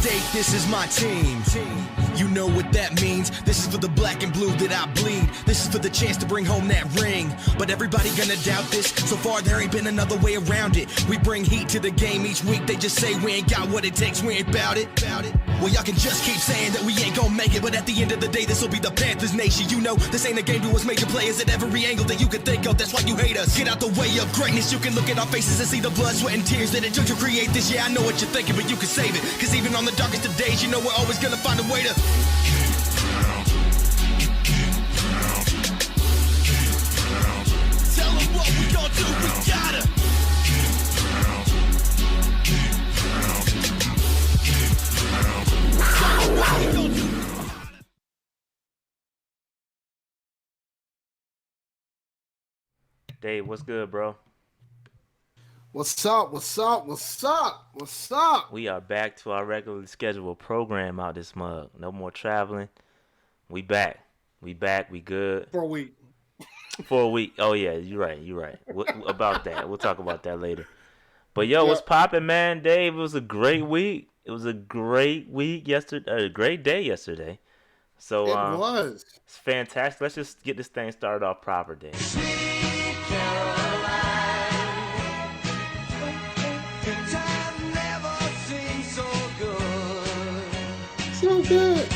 State, this is my team. You know what that means. This is for the black and blue that I bleed. This is for the chance to bring home that ring. But everybody gonna doubt this. So far there ain't been another way around it. We bring heat to the game each week. They just say we ain't got what it takes, we ain't bout it. Well, y'all can just keep saying that we ain't gonna make it, but at the end of the day, this'll be the Panthers nation. You know, this ain't a game to us major players at every angle that you can think of. That's why you hate us. Get out the way of greatness. You can look at our faces and see the blood, sweat, and tears that it took to create this. Yeah, I know what you're thinking, but you can save it. Cause even on the darkest of days, you know we're always gonna find a way to tell them what we gon' do, we gotta Dave, what's good, bro? What's up? We are back to our regularly scheduled program out this mug. No more traveling. We back. We good. For a week. For a week. Oh, yeah, you're right. About that. We'll talk about that later. But, yo, what's poppin', man? Dave, it was a great week. It was a great week yesterday. A great day yesterday. So, it was. It's fantastic. Let's just get this thing started off proper, Dave. So good.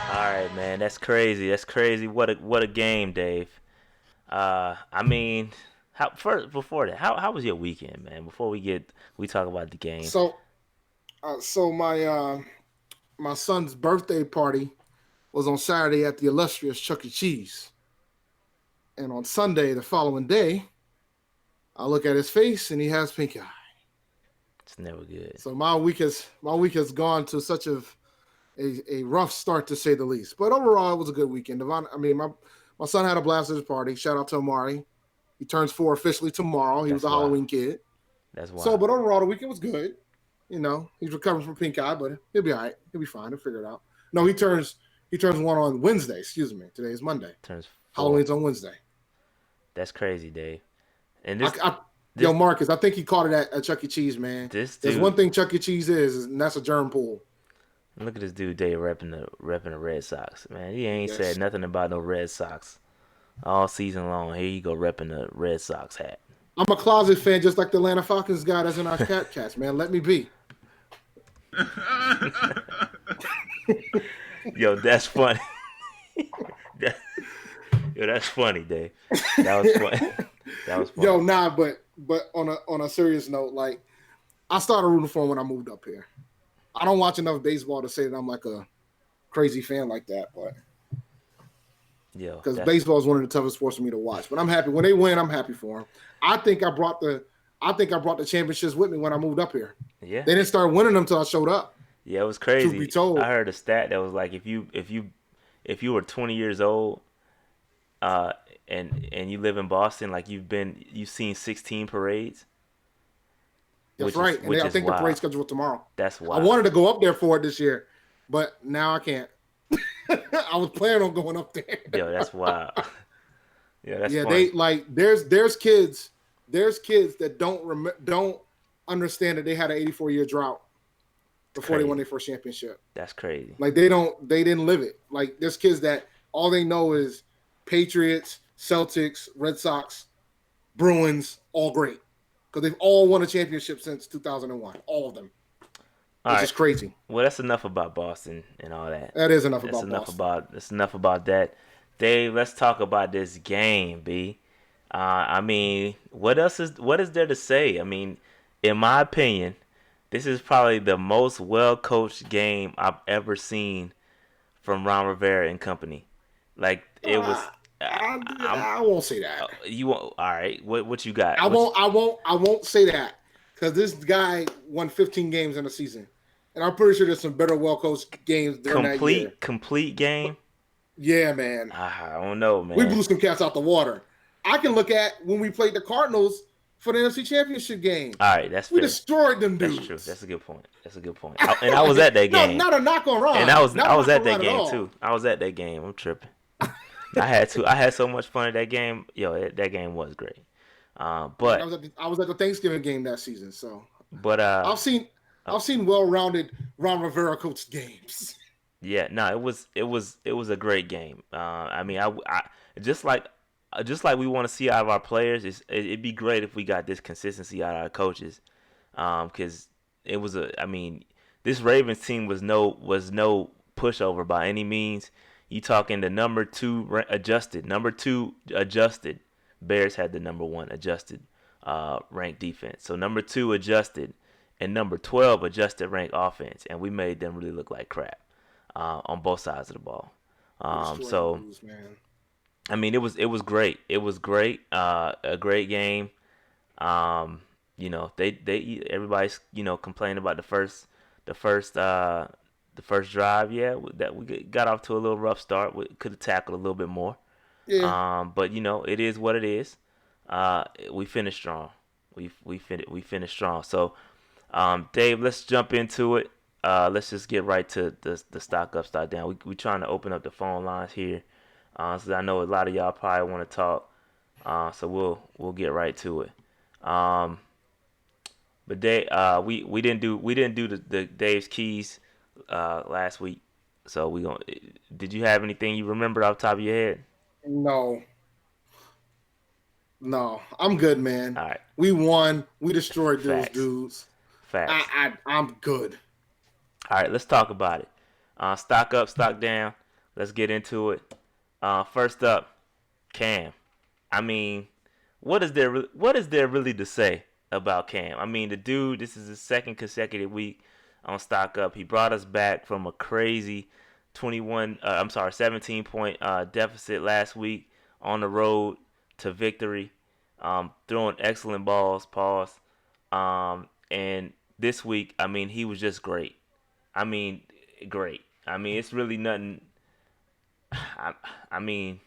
All right, man. That's crazy. What a game, Dave. I mean, before that, how was your weekend, man? Before we talk about the game. So my son's birthday party was on Saturday at the illustrious Chuck E. Cheese, and on Sunday, the following day, I look at his face and he has pink eye. It's never good. So my week has gone to such a rough start, to say the least. But overall, it was a good weekend. My son had a blast at his party. Shout out to Amari. He turns 4 officially tomorrow. He was a Halloween kid. That's wild. So, but overall, the weekend was good. You know, he's recovering from pink eye, but he'll be all right. He'll be fine. He'll figure it out. No, he turns 1 on Wednesday. Excuse me. Today is Monday. Turns 4. Halloween's on Wednesday. That's crazy, Dave. And Marcus, I think he caught it at Chuck E. Cheese, man. There's one thing Chuck E. Cheese is, and that's a germ pool. Look at this dude, Dave, repping the Red Sox. Man, he ain't said nothing about no Red Sox all season long. Here you go, repping the Red Sox hat. I'm a closet fan, just like the Atlanta Falcons guy that's in our cats, man. Let me be. Yo, that's funny. That's funny, Dave. That was funny. Yo, nah, but on a serious note, like, I started rooting for him when I moved up here. I don't watch enough baseball to say that I'm like a crazy fan like that, but because baseball is one of the toughest sports for me to watch. But I'm happy when they win. I'm happy for them. I think I brought the championships with me when I moved up here. Yeah, they didn't start winning them until I showed up. Yeah, it was crazy. Truth be told, I heard a stat that was like if you were 20 years old, and you live in Boston, like you've seen 16 parades. That's right. And I think the parade scheduled tomorrow. That's wild. I wanted to go up there for it this year, but now I can't. I was planning on going up there. Yo, that's wild. That's funny. There's kids that don't understand that they had an 84-year drought before they won their first championship. That's crazy. Like they didn't live it. Like there's kids that all they know is Patriots, Celtics, Red Sox, Bruins, all great. Because they've all won a championship since 2001. All of them. Which is crazy. Well, that's enough about Boston and all that. That is enough about Boston. That's enough about that. Dave, let's talk about this game, B. I mean, what is there to say? I mean, in my opinion, this is probably the most well-coached game I've ever seen from Ron Rivera and company. Like, it was... I won't say that. You won't. All right. What you got? I won't say that because this guy won 15 games in a season, and I'm pretty sure there's some better, well-coached games during that year. Complete game. Yeah, man. I don't know, man. We blew some cats out the water. I can look at when we played the Cardinals for the NFC Championship game. All right, that's fair. We destroyed them dudes. That's true. That's a good point. And I was at that game. Not a knock on Ron. And I was at that game too. I was at that game. I'm tripping. I had so much fun at that game. Yo, that game was great. But I was at the Thanksgiving game that season, so But I've seen uh, I've seen well-rounded Ron Rivera coached games. yeah, no, it was a great game. I mean, I just like we want to see out of our players. It'd be great if we got this consistency out of our coaches. Because it was I mean, this Ravens team was no pushover by any means. You talking the number two adjusted. Bears had the number one adjusted ranked defense. So number two adjusted and number 12 adjusted ranked offense, and we made them really look like crap on both sides of the ball. We destroyed the So Blues, man. I mean, it was great. It was great. A great game. Um, they everybody's complaining about the first uh the first drive. Yeah, that we got off to a little rough start. We could have tackled a little bit more. Yeah. But it is what it is. We finished strong. We finished strong. So, Dave, let's jump into it. Let's just get right to the stock up, stock down. We trying to open up the phone lines here. So I know a lot of y'all probably want to talk. So we'll get right to it. Um, but Dave, we didn't do the Dave's keys last week. So we going did you have anything you remember off the top of your head? No, no, I'm good, man. All right, We won. We destroyed those facts, dudes. facts. I'm good. All right, let's talk about it. Stock up, stock down. Let's get into it. First up, Cam. I mean, what is there really to say about Cam? I mean, the dude. This is his second consecutive week on stock up. He brought us back from a crazy 21. I'm sorry, 17 point deficit last week on the road to victory. Throwing excellent balls. Pause. And this week, I mean, he was just great. I mean, great. I mean, it's really nothing. I, I mean,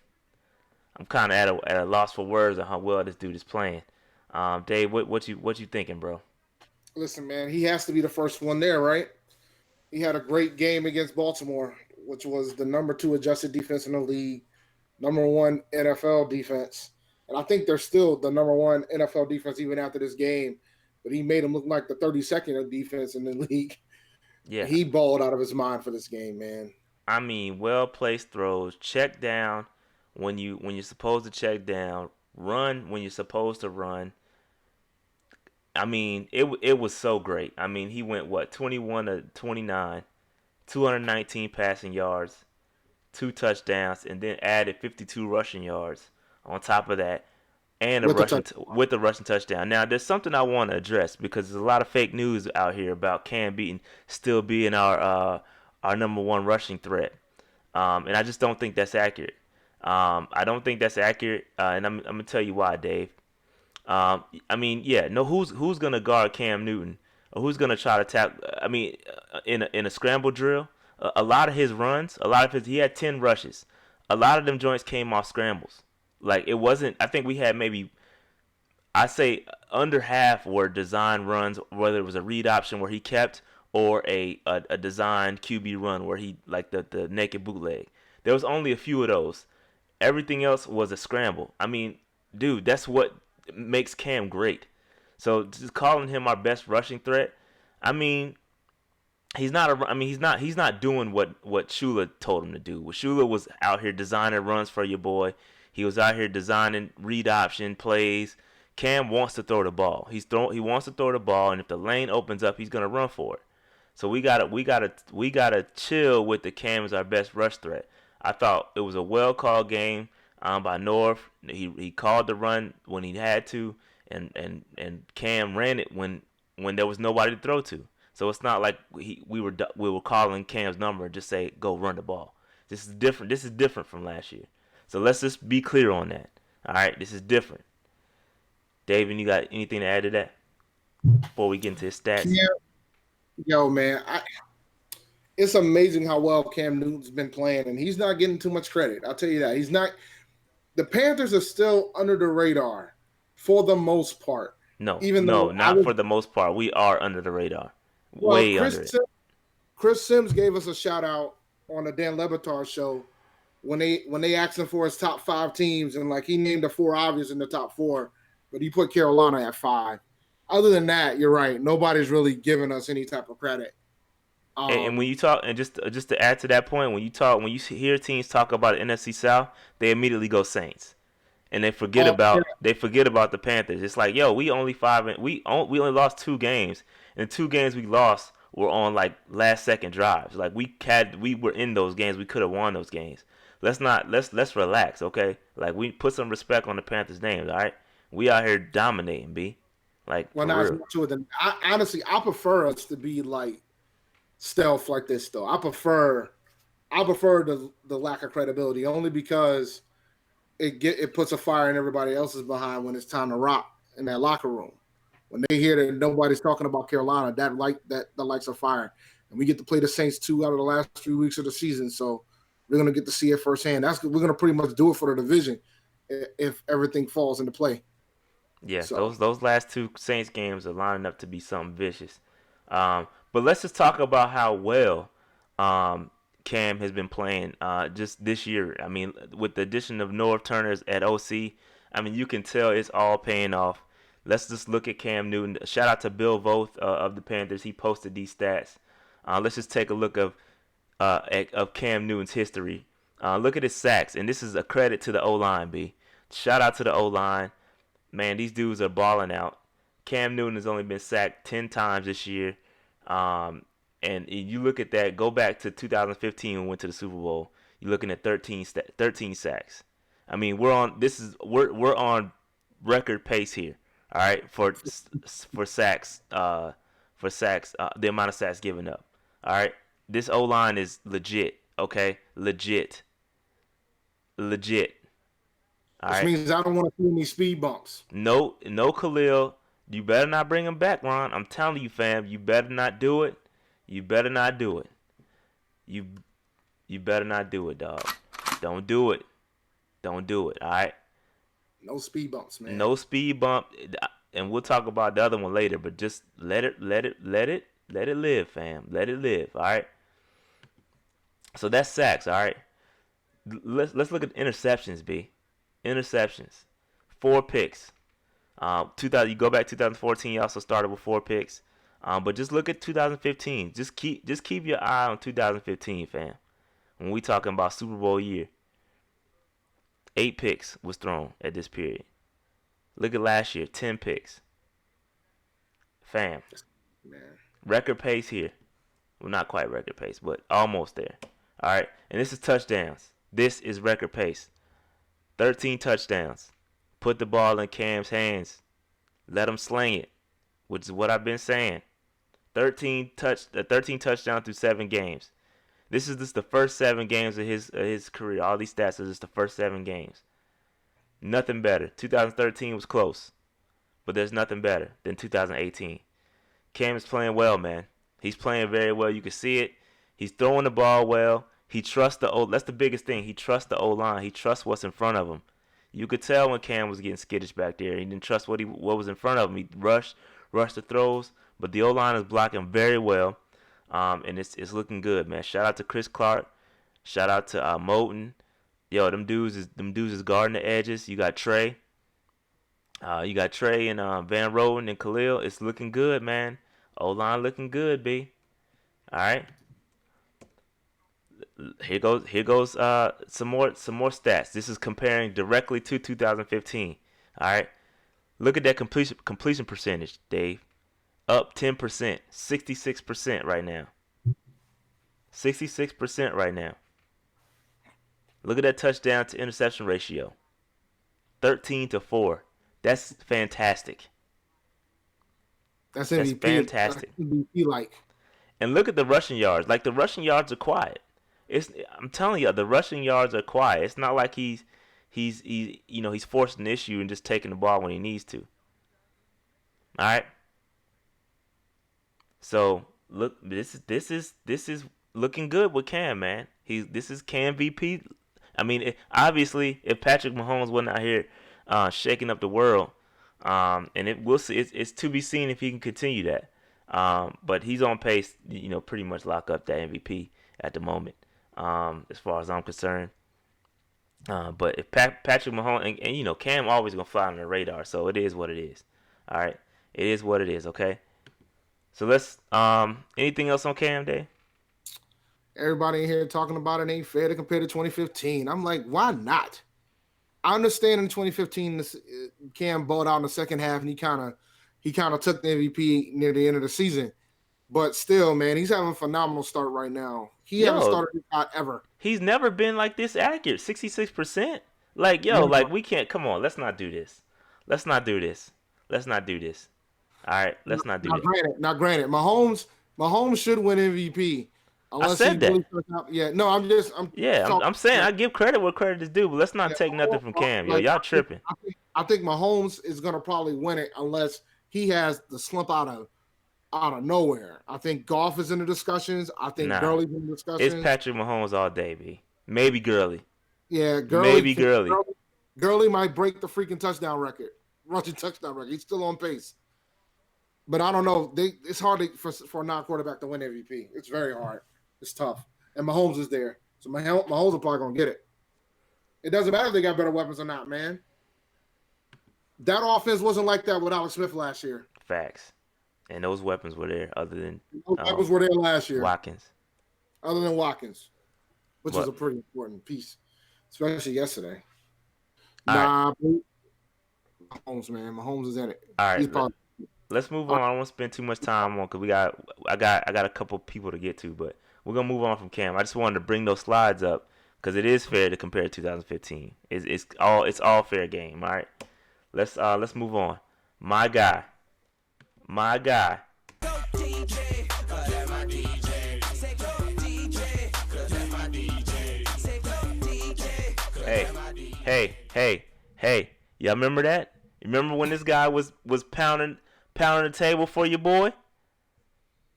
I'm kind of at a loss for words on how well this dude is playing. Dave, what you thinking, bro? Listen, man, he has to be the first one there, right? He had a great game against Baltimore, which was the number two adjusted defense in the league, number one NFL defense. And I think they're still the number one NFL defense even after this game. But he made them look like the 32nd defense in the league. Yeah, He balled out of his mind for this game, man. I mean, well placed throws, check down when you're supposed to check down, run when you're supposed to run. I mean, it was so great. I mean, he went what 21 to 29, 219 passing yards, two touchdowns, and then added 52 rushing yards on top of that, and a With the rushing touch. with the rushing touchdown. Now, there's something I want to address because there's a lot of fake news out here about Cam beating still being our number one rushing threat, and I just don't think that's accurate. I don't think that's accurate, and I'm gonna tell you why, Dave. I mean, yeah, no, who's gonna guard Cam Newton or who's gonna try to tap? I mean, in a scramble drill, a lot of his runs, he had 10 rushes. A lot of them joints came off scrambles. Like it wasn't. I think we had maybe I say under half were design runs, whether it was a read option where he kept or a design QB run where he like the naked bootleg. There was only a few of those. Everything else was a scramble. I mean, dude, that's what makes Cam great. So just calling him our best rushing threat, I mean, he's not. I mean, he's not doing what Shula told him to do. What Shula was out here designing runs for your boy. He was out here designing read option plays. Cam wants to throw the ball. He wants to throw the ball, and if the lane opens up, he's gonna run for it. So we gotta chill with the Cam as our best rush threat. I thought it was a well called game by North. He called the run when he had to, and Cam ran it when there was nobody to throw to. So it's not like we were calling Cam's number and just say go run the ball. This is different. This is different from last year. So let's just be clear on that. All right, this is different. David, you got anything to add to that before we get into his stats? Yeah, yo, man, it's amazing how well Cam Newton's been playing, and he's not getting too much credit. I'll tell you that. He's not. The Panthers are still under the radar for the most part, No, even no, though not for the most part. We are under the radar, well, way under it. Chris Sims gave us a shout out on the Dan Lebatard show when they asked him for his top five teams, and like he named the four obvious in the top four, but he put Carolina at five. other than that, you're right. Nobody's really giving us any type of credit. And when you talk, and just to add to that point, when you hear teams talk about NFC South, they immediately go Saints, and they forget Oh, yeah. about the Panthers. It's like, yo, we only we only lost 2 games, and the 2 games we lost were on like last second drives. Like we were in those games, we could have won those games. Let's relax, okay? Like we put some respect on the Panthers' names, all right? We out here dominating, b, like Well, for not as real. much to it than honestly, I prefer us to be like stealth like this though. I prefer the lack of credibility only because it puts a fire in everybody else's behind when it's time to rock in that locker room. When they hear that nobody's talking about Carolina, that lights a fire. And we get to play the Saints 2 out of the last 3 weeks of the season, so we're gonna get to see it firsthand. We're gonna pretty much do it for the division if everything falls into play. Yeah, So those last 2 Saints games are lining up to be something vicious. But let's just talk about how well um, Cam has been playing just this year. I mean, with the addition of North Turner's at OC, I mean, you can tell it's all paying off. Let's just look at Cam Newton. Shout out to Bill Voth of the Panthers. He posted these stats. Let's just take a look of Cam Newton's history. Look at his sacks, and this is a credit to the O line. B. Shout out to the O line. Man, these dudes are balling out. Cam Newton has only been sacked 10 times this year. And you look at that, go back to 2015 when we went to the Super Bowl. You're looking at 13 sacks. I mean, we're on record pace here. All right, for sacks, the amount of sacks given up. All right, this O line is legit. Okay, legit. All which right. means I don't want to see any speed bumps. No, Khalil. You better not bring him back, Ron. I'm telling you, fam. You better not do it. You better not do it. You you better not do it, dog. Don't do it. Don't do it. All right. No speed bumps, man. No speed bump, and we'll talk about the other one later. But just let it live, fam. Let it live. All right. So that's sacks. All right. Let's look at interceptions, b. Interceptions. 4 picks. 2000. You go back 2014. You also started with 4 picks. But just look at 2015. Just keep your eye on 2015, fam. When we talking about Super Bowl year, 8 picks was thrown at this period. Look at last year, 10 picks. Fam, Man. record pace here. Well, not quite record pace, but almost there. All right, and this is touchdowns. This is record pace. 13 touchdowns. Put the ball in Cam's hands. Let him sling it, which is what I've been saying. 13 touchdowns through 7 games. This is just the first 7 games of his career. All these stats are just the first 7 games. Nothing better. 2013 was close, but there's nothing better than 2018. Cam is playing well, man. He's playing very well. You can see it. He's throwing the ball well. He trusts the O. That's the biggest thing. He trusts the O line. He trusts what's in front of him. You could tell when Cam was getting skittish back there. He didn't trust what was in front of him. He rushed the throws, but the O line is blocking very well, and it's looking good, man. Shout out to Chris Clark. Shout out to Moten. Yo, them dudes is guarding the edges. You got Trey. You got Trey and Van Roten and Khalil. It's looking good, man. O line looking good, b. All right. Here goes some more stats. This is comparing directly to 2015. All right. Look at that completion percentage, Dave. Up 10%, 66% right now. 66% right now. Look at that touchdown to interception ratio. 13-4. That's fantastic. That's That's MVP. fantastic. That's MVP like. And look at the rushing yards. Like the rushing yards are quiet. I'm telling you, the rushing yards are quiet. It's not like he's forcing an issue and just taking the ball when he needs to. All right. So look, this is looking good with Cam, man. This is Cam VP. I mean, obviously, if Patrick Mahomes wasn't out here shaking up the world, and we'll see. It's to be seen if he can continue that. But he's on pace, pretty much lock up that MVP at the moment, as far as I'm concerned. But if Patrick Mahomes and Cam always gonna fly on the radar, so it is what it is. All right, It is what it is, okay? So let's anything else on Cam Day? Everybody in here talking about it ain't fair to compare to 2015. I'm like, why not? I understand in 2015 Cam balled out in the second half and he kind of took the MVP near the end of the season. But still, man, he's having a phenomenal start right now. He haven't started this hot ever. He's never been like this accurate. 66%. Like, like we can't. Come on, let's not do this. Let's not do this. Let's not do this. All right, let's not do this. Granted, Mahomes should win MVP. I said that. Yeah, no, I'm saying I give credit where credit is due, but let's not take nothing from Cam. Y'all tripping. I think Mahomes is gonna probably win it unless he has the slump out of nowhere. I think Goff is in the discussions. I think Gurley's in the discussions. It's Patrick Mahomes all day, B. Maybe Gurley. Yeah, Maybe Gurley. Gurley might break the freaking rushing touchdown record. He's still on pace. But I don't know. It's hard for a non-quarterback to win MVP. It's very hard. It's tough. And Mahomes is there. So Mahomes are probably going to get it. It doesn't matter if they got better weapons or not, man. That offense wasn't like that with Alex Smith last year. Facts. And those weapons were there other than weapons were there last year. Watkins. Other than Watkins, which was a pretty important piece, especially yesterday. Mahomes, man. Mahomes is in it. All right. Let's move on. I don't want to spend too much time on because I got a couple people to get to, but we're gonna move on from Cam. I just wanted to bring those slides up because it is fair to compare to 2015. It's all fair game. All right. Let's move on. My guy. Hey. Y'all remember that? You remember when this guy was pounding the table for your boy?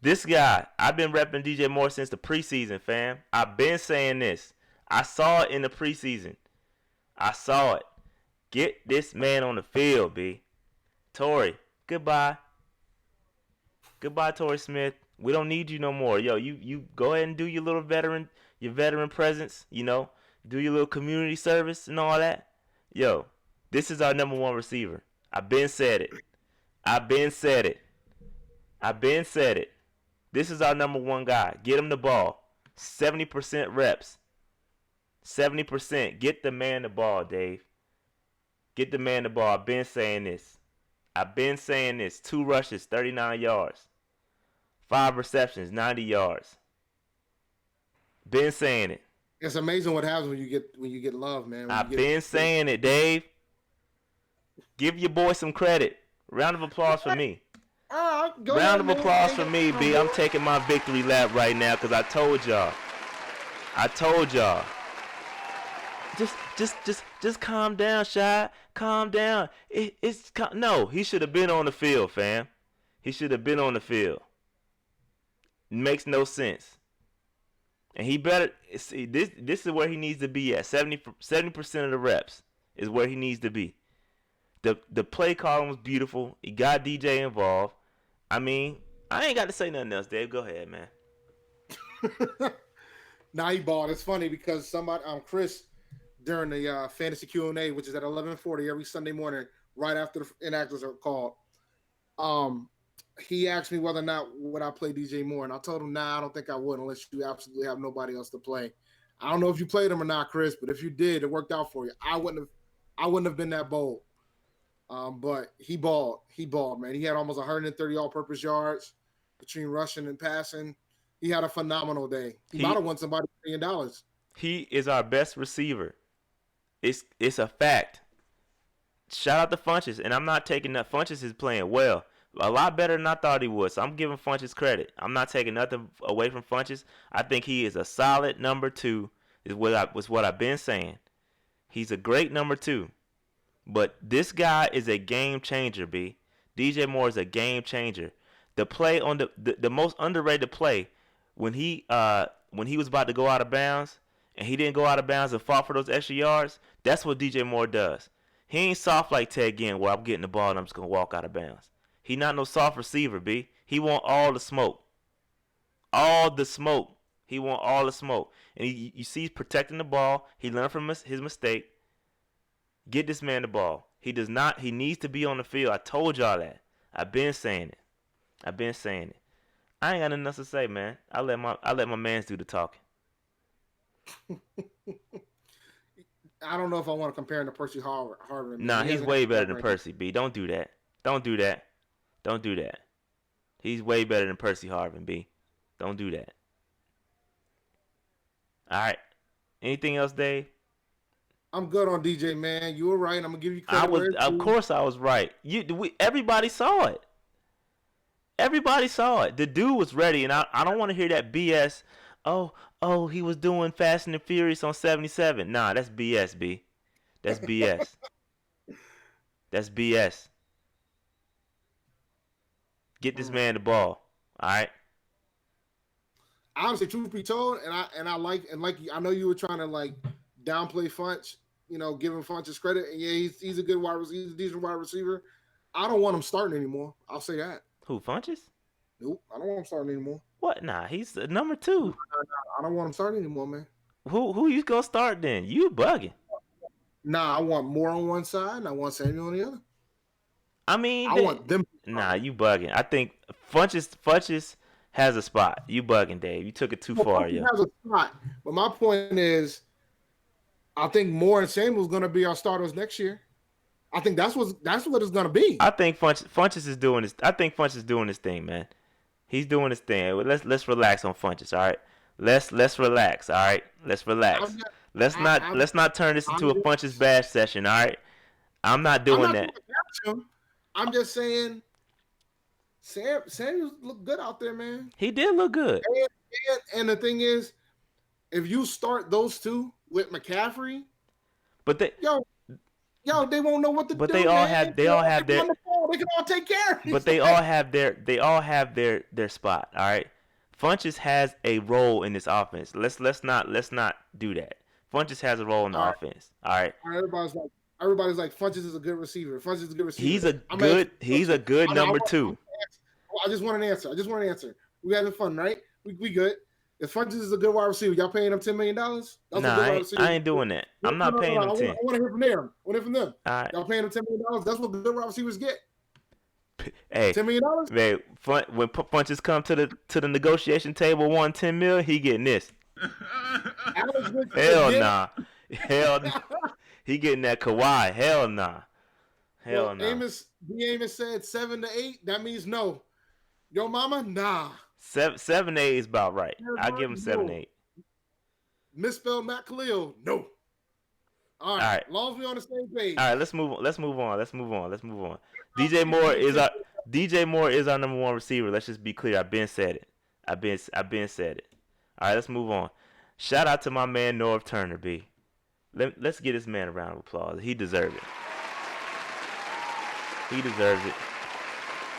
This guy, I've been repping DJ Moore since the preseason, fam. I've been saying this. I saw it in the preseason. I saw it. Get this man on the field, B. Torrey, goodbye. Goodbye, Torrey Smith. We don't need you no more. Yo, you go ahead and do your little veteran presence, do your little community service and all that. Yo, this is our number one receiver. I've been said it. This is our number one guy. Get him the ball. 70% reps. 70%. Get the man the ball, Dave. Get the man the ball. I've been saying this. 2 rushes, 39 yards. 5 receptions, 90 yards. Been saying it. It's amazing what happens when you get love, man. I've been saying it, Dave. Give your boy some credit. Round of applause for me. Round of applause for me, B. I'm taking my victory lap right now because I told y'all. Just calm down, Shy. Calm down. No, he should have been on the field, fam. He should have been on the field. Makes no sense. And he better see this is where he needs to be at. 70% of the reps is where he needs to be. The play calling was beautiful. He got DJ involved. I mean, I ain't got to say nothing else, Dave. Go ahead, man. Now he balled. It's funny because Chris, during the fantasy Q&A, which is at 11:40 every Sunday morning, right after the inactives are called, he asked me whether or not would I play DJ Moore, and I told him, I don't think I would unless you absolutely have nobody else to play. I don't know if you played him or not, Chris, but if you did, it worked out for you. I wouldn't have been that bold. But he balled, man. He had almost 130 all-purpose yards between rushing and passing. He had a phenomenal day. He might have won somebody $1 million. He is our best receiver. It's a fact. Shout out to Funches, and I'm not taking that. Funches is playing well. A lot better than I thought he would, so I'm giving Funches credit. I'm not taking nothing away from Funches. I think he is a solid number 2, is what I've been saying. He's a great number 2. But this guy is a game changer, B. DJ Moore is a game changer. The play on the most underrated play when he was about to go out of bounds and he didn't go out of bounds and fought for those extra yards, that's what DJ Moore does. He ain't soft like Ted Ginn where I'm getting the ball and I'm just going to walk out of bounds. He not no soft receiver, B. He want all the smoke. All the smoke. He want all the smoke. And you see he's protecting the ball. He learned from his mistake. Get this man the ball. He does not. He needs to be on the field. I told y'all that. I've been saying it. I ain't got nothing else to say, man. I let my mans do the talking. I don't know if I want to compare him to Percy Harvin. Man. Nah, He he's hasn't had way the better track than record. Percy B. Don't do that. Don't do that. He's way better than Percy Harvin B. Don't do that. All right. Anything else, Dave? I'm good on DJ, man. You were right. I'm gonna give you I credit was, where it's of due. course, I was right. Everybody saw it. Everybody saw it. The dude was ready, and I don't want to hear that BS. Oh, he was doing Fast and the Furious on 77. Nah, that's BS, B. That's BS. That's BS. Get this man the ball. All right. Honestly, truth be told, and I like I know you were trying to like downplay Funch, give him Funch his credit. And yeah, he's a good wide receiver, he's a decent wide receiver. I don't want him starting anymore. I'll say that. Who, Funches? Nope, I don't want him starting anymore. What? Nah, he's the number 2. I don't want him starting anymore, man. Who you gonna start then? You bugging. Nah, I want more on one side, and I want Samuel on the other. I mean, I want them. Nah, you bugging. I think Funches has a spot. You bugging, Dave. You took it too far, He yo. has a spot, but my point is, I think Moore and Samuel's going to be our starters next year. I think that's what it's going to be. I think Funches is doing this. I think Funches is doing this thing, man. He's doing his thing. Let's relax on Funches, all right? Let's relax, all right? Let's relax. Let's not turn this into a Funches bash session, all right? I'm not doing that. I'm just saying, Samuel looked good out there, man. He did look good. And the thing is, if you start those two with McCaffrey, but they they won't know what to do. But they all have their. They can all take care of it. But they all have their spot. All right. Funches has a role in this offense. Let's not do that. Funches has a role in the offense. All right. Everybody's like Funches is a good receiver. Funches is a good receiver. He's a good number 2. I just want an answer. We having fun, right? We good. If Funches is a good wide receiver, y'all paying him $10 million? I ain't doing that. I'm not paying him 10. I want to hear from them. I want to hear from them. All right. Y'all paying him $10 million? That's what good wide receivers get. Hey, $10 million? Man, when Funches come to the negotiation table, wanting $10 million, he getting this. Hell nah. He getting that Kawhi. Hell nah. Amos said 7 to 8. That means no. Yo, mama, nah. 7 to 8 is about right. I'll give him 7 to 8. Misspelled Matt Khalil. No. All right. As long as we on the same page. All right, let's move on. DJ Moore is our number 1 receiver. Let's just be clear. I've been said it. All right, let's move on. Shout out to my man Norv Turner, B. Let's get this man a round of applause. He deserves it.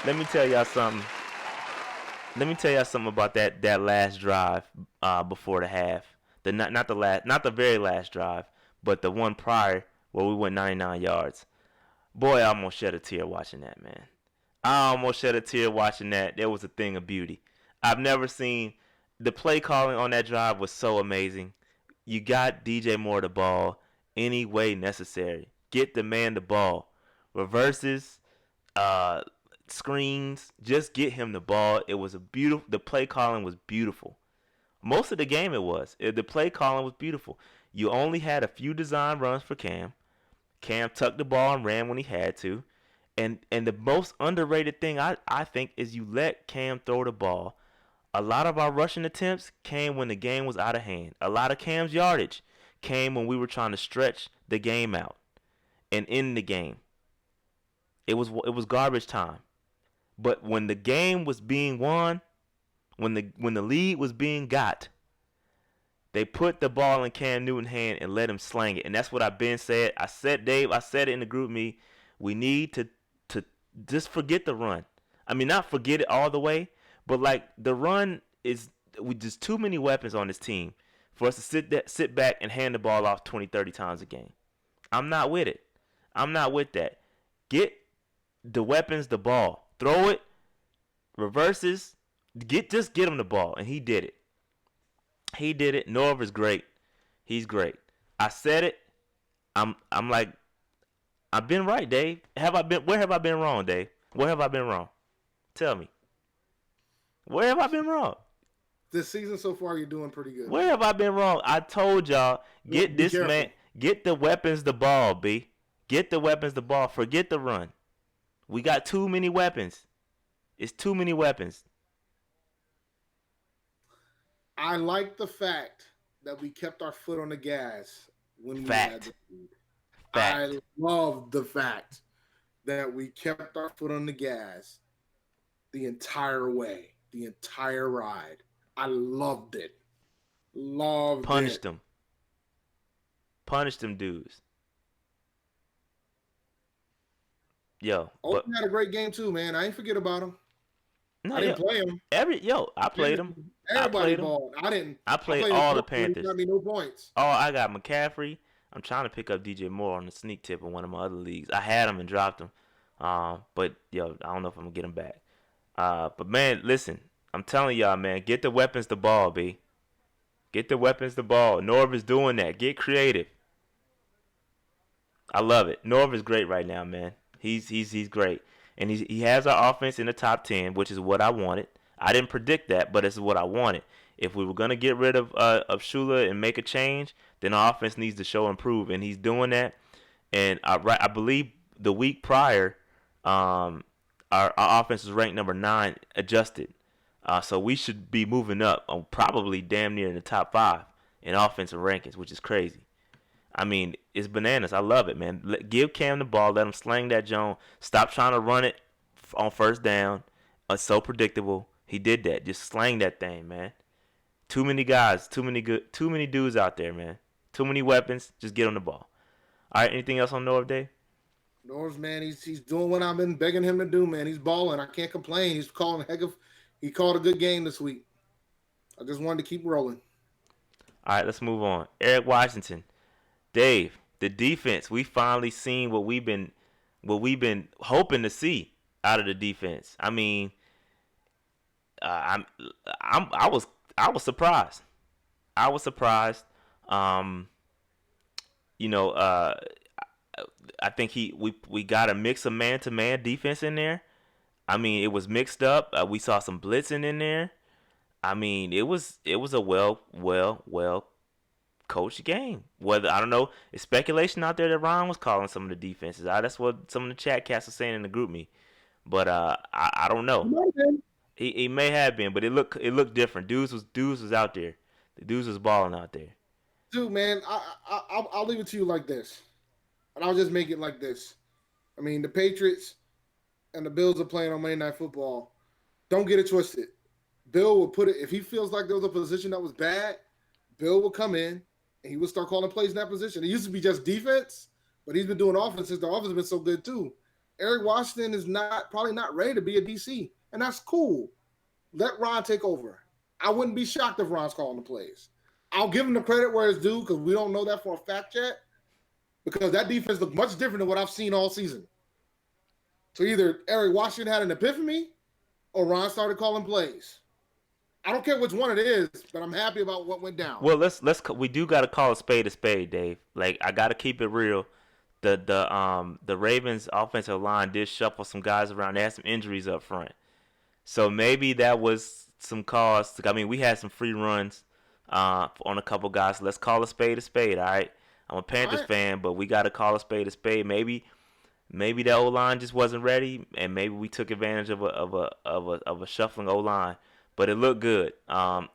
Let me tell y'all something about that last drive before the half. Not the very last drive, but the one prior where we went 99 yards. Boy, I almost shed a tear watching that, man. That was a thing of beauty. I've never seen the play calling on that drive was so amazing. You got DJ Moore the ball any way necessary. Get the man the ball. Reverses, screens, just get him the ball. It was the play calling was beautiful. Most of the game it was. The play calling was beautiful. You only had a few design runs for Cam. Cam tucked the ball and ran when he had to. And the most underrated thing I think is you let Cam throw the ball. A lot of our rushing attempts came when the game was out of hand. A lot of Cam's yardage came when we were trying to stretch the game out and end the game. It was garbage time. But when the game was being won, when the lead was being got, they put the ball in Cam Newton's hand and let him slang it. And that's what I've been said. I said it in the group me. We need to just forget the run. I mean, not forget it all the way, but like the run is with just too many weapons on this team for us to sit back and hand the ball off 20, 30 times a game. I'm not with it. I'm not with that. Get the weapons the ball. Throw it. Reverses. Just get him the ball. And he did it. Norv is great. He's great. I said it. I'm like, I've been right, Dave. Where have I been wrong, Dave? Where have I been wrong? Tell me. Where have I been wrong? This season so far, you're doing pretty good. Where have I been wrong? I told y'all, get Be this careful. man, get the weapons the ball, B. Get the weapons the ball. Forget the run. We got too many weapons. It's too many weapons. I like the fact that we kept our foot on the gas when we Fact. had the lead. Fact. I love the fact that we kept our foot on the gas the entire way, the entire ride. I loved it. Loved Punished it. them. Punished them dudes. Yo, but Oakland had a great game too, man. I ain't forget about him. no, I didn't yo, play him. I played them. Everybody balled. I didn't. I played him all the twice, but he Panthers. got me no points. Oh, I got McCaffrey. I'm trying to pick up DJ Moore on the sneak tip in one of my other leagues. I had him and dropped him. But yo, I don't know if I'm gonna get him back. But man, listen, I'm telling y'all, man, get the weapons the ball, B. Get the weapons the ball. Norv is doing that. Get creative. I love it. Norv is great right now, man. He's great, and he has our offense in the top 10, which is what I wanted. I didn't predict that, but it's what I wanted. If we were gonna get rid of Shula and make a change, then our offense needs to show improve, and he's doing that. And I believe the week prior, our offense was ranked number 9, adjusted. So we should be moving up, probably damn near in the top 5 in offensive rankings, which is crazy. I mean, it's bananas. I love it, man. Give Cam the ball. Let him slang that Jones. Stop trying to run it on first down. It's so predictable. He did that. Just slang that thing, man. Too many guys. Too many dudes out there, man. Too many weapons. Just get on the ball. All right. Anything else on Norv Day? Norris, man, he's doing what I've been begging him to do, man. He's balling. I can't complain. He called a good game this week. I just wanted to keep rolling. All right. Let's move on. Eric Washington. Dave, the defense. We finally seen what we've been hoping to see out of the defense. I mean, I was surprised. I was surprised. I think we got a mix of man-to-man defense in there. I mean, it was mixed up. We saw some blitzing in there. I mean, it was a well coached game. Whether I don't know, it's speculation out there that Ron was calling some of the defenses. That's what some of the chat cats are saying in the group me. But I don't know. He may have been, but it looked different. Dudes was out there. The dudes was balling out there. Dude, man, I'll leave it to you like this, and I'll just make it like this. I mean, the Patriots and the Bills are playing on Monday Night Football. Don't get it twisted. Bill will put it if he feels like there was a position that was bad. Bill will come in and he will start calling plays in that position. It used to be just defense, but he's been doing offense since the offense has been so good too. Eric Washington is probably not ready to be a DC, and that's cool. Let Ron take over. I wouldn't be shocked if Ron's calling the plays. I'll give him the credit where it's due because we don't know that for a fact yet, because that defense looked much different than what I've seen all season. So either Eric Washington had an epiphany or Ron started calling plays. I don't care which one it is, but I'm happy about what went down. Well, we do got to call a spade, Dave. Like, I got to keep it real. The Ravens offensive line did shuffle some guys around. They had some injuries up front, so maybe that was some cause. I mean, we had some free runs on a couple guys. So let's call a spade. All right. I'm a Panthers fan, but we got to call a spade. Maybe the O line just wasn't ready, and maybe we took advantage of a shuffling O line. But it looked good. But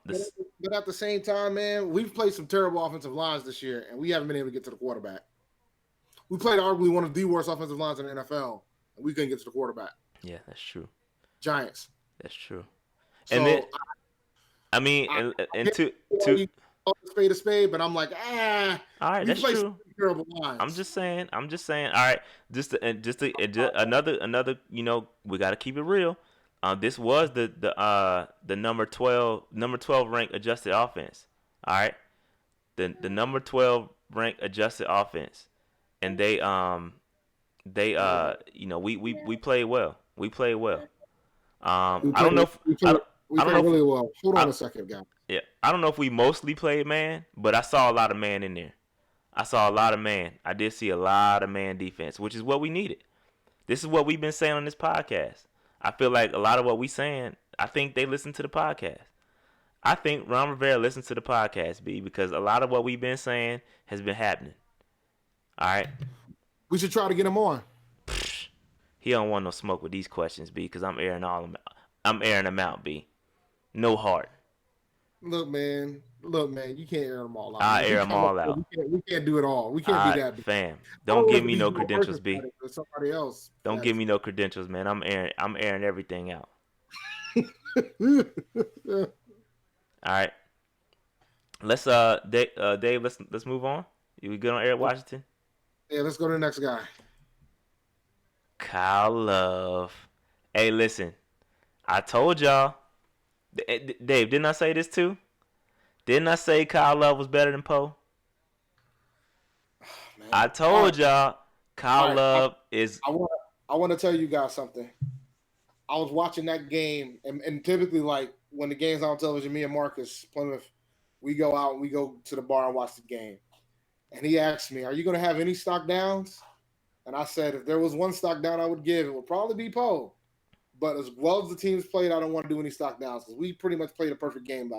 at the same time, man, we've played some terrible offensive lines this year, and we haven't been able to get to the quarterback. We played arguably one of the worst offensive lines in the NFL, and we couldn't get to the quarterback. Yeah, that's true. Giants. That's true. So, and then, spade a spade, but I'm like, all right, that's true. Terrible lines. I'm just saying. All right, another. You know, we got to keep it real. This was the number 12 ranked adjusted offense. All right, the number 12 ranked adjusted offense, and they we played well. We played well. I don't know if we played really well. Hold on a second, guys. Yeah, I don't know if we mostly played man, but I saw a lot of man in there. I saw a lot of man. I did see a lot of man defense, which is what we needed. This is what we've been saying on this podcast. I feel like a lot of what we saying, I think they listen to the podcast. I think Ron Rivera listens to the podcast, B, because a lot of what we've been saying has been happening. All right? We should try to get him on. He don't want no smoke with these questions, B, because I'm airing them out, B. No heart. Look, man, you can't air them all out. I air them all out. We can't do it all. We can't be that big. Fam, don't give me no credentials, B. Somebody else. Don't give me no credentials, man. I'm airing everything out. All right. Let's Dave, let's move on. You good on Eric Washington? Yeah, let's go to the next guy. Kyle Love. Hey, listen. I told y'all. Dave, didn't I say this too? Didn't I say Kyle Love was better than Poe? Man. I told y'all Kyle Love is. I want to tell you guys something. I was watching that game, and typically, like, when the game's on television, me and Marcus Plymouth, we go out and we go to the bar and watch the game. And he asked me, "Are you going to have any stock downs?" And I said, if there was one stock down I would give, it would probably be Poe. But as well as the teams played, I don't want to do any stock downs because we pretty much played a perfect game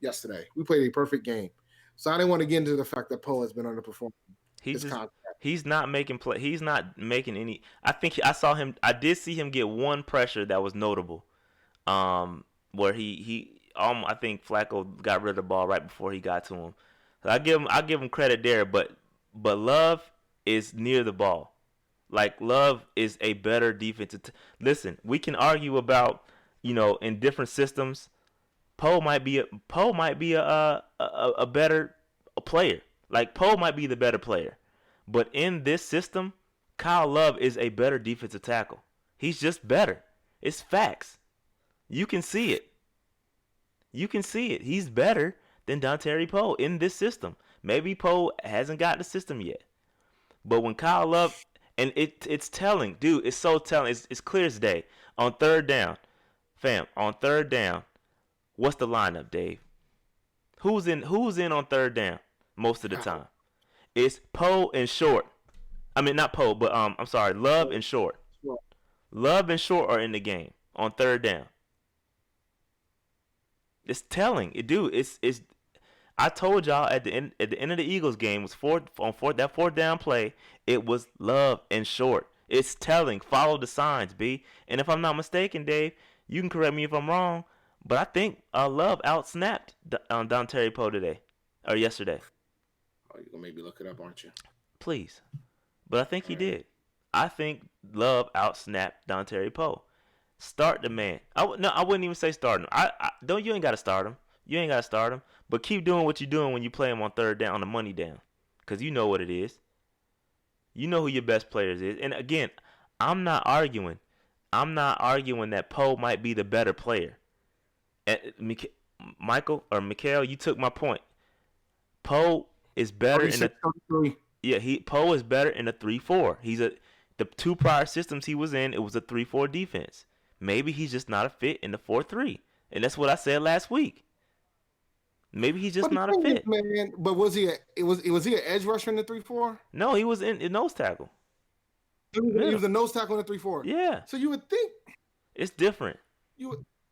yesterday. We played a perfect game. So I didn't want to get into the fact that Poe has been underperforming. He's not making play. He's not making any. I think I saw him. I did see him get one pressure that was notable, where I think Flacco got rid of the ball right before he got to him. So I give him credit there, but Love is near the ball. Like, Love is a better defensive. Listen, we can argue about, in different systems, Poe might be a better player. Like, Poe might be the better player. But in this system, Kyle Love is a better defensive tackle. He's just better. It's facts. You can see it. He's better than Dontari Poe in this system. Maybe Poe hasn't got the system yet. But when Kyle Love, and it's telling, dude, it's so telling. It's clear as day. On third down, fam, what's the lineup, Dave? Who's in on third down most of the time? It's Poe and Short. I mean, not Poe, but I'm sorry, Love and Short. Love and Short are in the game on third down. It's telling, dude. It's. I told y'all at the end of the Eagles game was that fourth down play. It was Love and Short. It's telling. Follow the signs, B. And if I'm not mistaken, Dave, you can correct me if I'm wrong, but I think Love outsnapped Dontari Poe today or yesterday. Oh, you're gonna maybe look it up, aren't you? Please, but I think he did. I think Love outsnapped Dontari Poe. Start the man. I wouldn't even say start him. You ain't gotta start him. You ain't got to start him. But keep doing what you're doing when you play him on third down, on the money down. Because you know what it is. You know who your best players is. And again, I'm not arguing. That Poe might be the better player. Michael or Mikhail, you took my point. Poe is better in the Poe is better in a 3-4. The two prior systems he was in, it was a 3-4 defense. Maybe he's just not a fit in the 4-3. And that's what I said last week. Maybe he's just not a fit. Man, but was he an edge rusher in the 3-4? No, he was in nose tackle. He was a nose tackle in the 3-4. Yeah. So you would think it's different.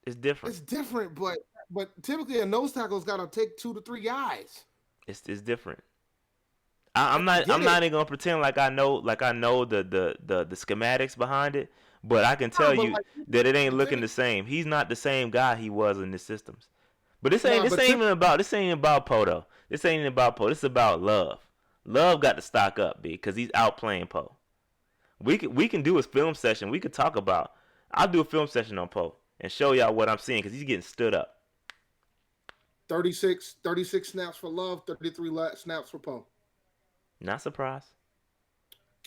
It's different, but typically a nose tackle's got to take 2 to 3 guys. It's different. I'm not even gonna pretend like I know the schematics behind it, but I can tell you that it ain't looking the same. He's not the same guy he was in the systems. But this ain't even about Poe though. This ain't even about Poe. This is about Love. Love got to stock up, B, because he's outplaying Poe. We can do a film session. We could talk about. I'll do a film session on Poe and show y'all what I'm seeing because he's getting stood up. 36 snaps for Love, 33 snaps for Poe. Not surprised.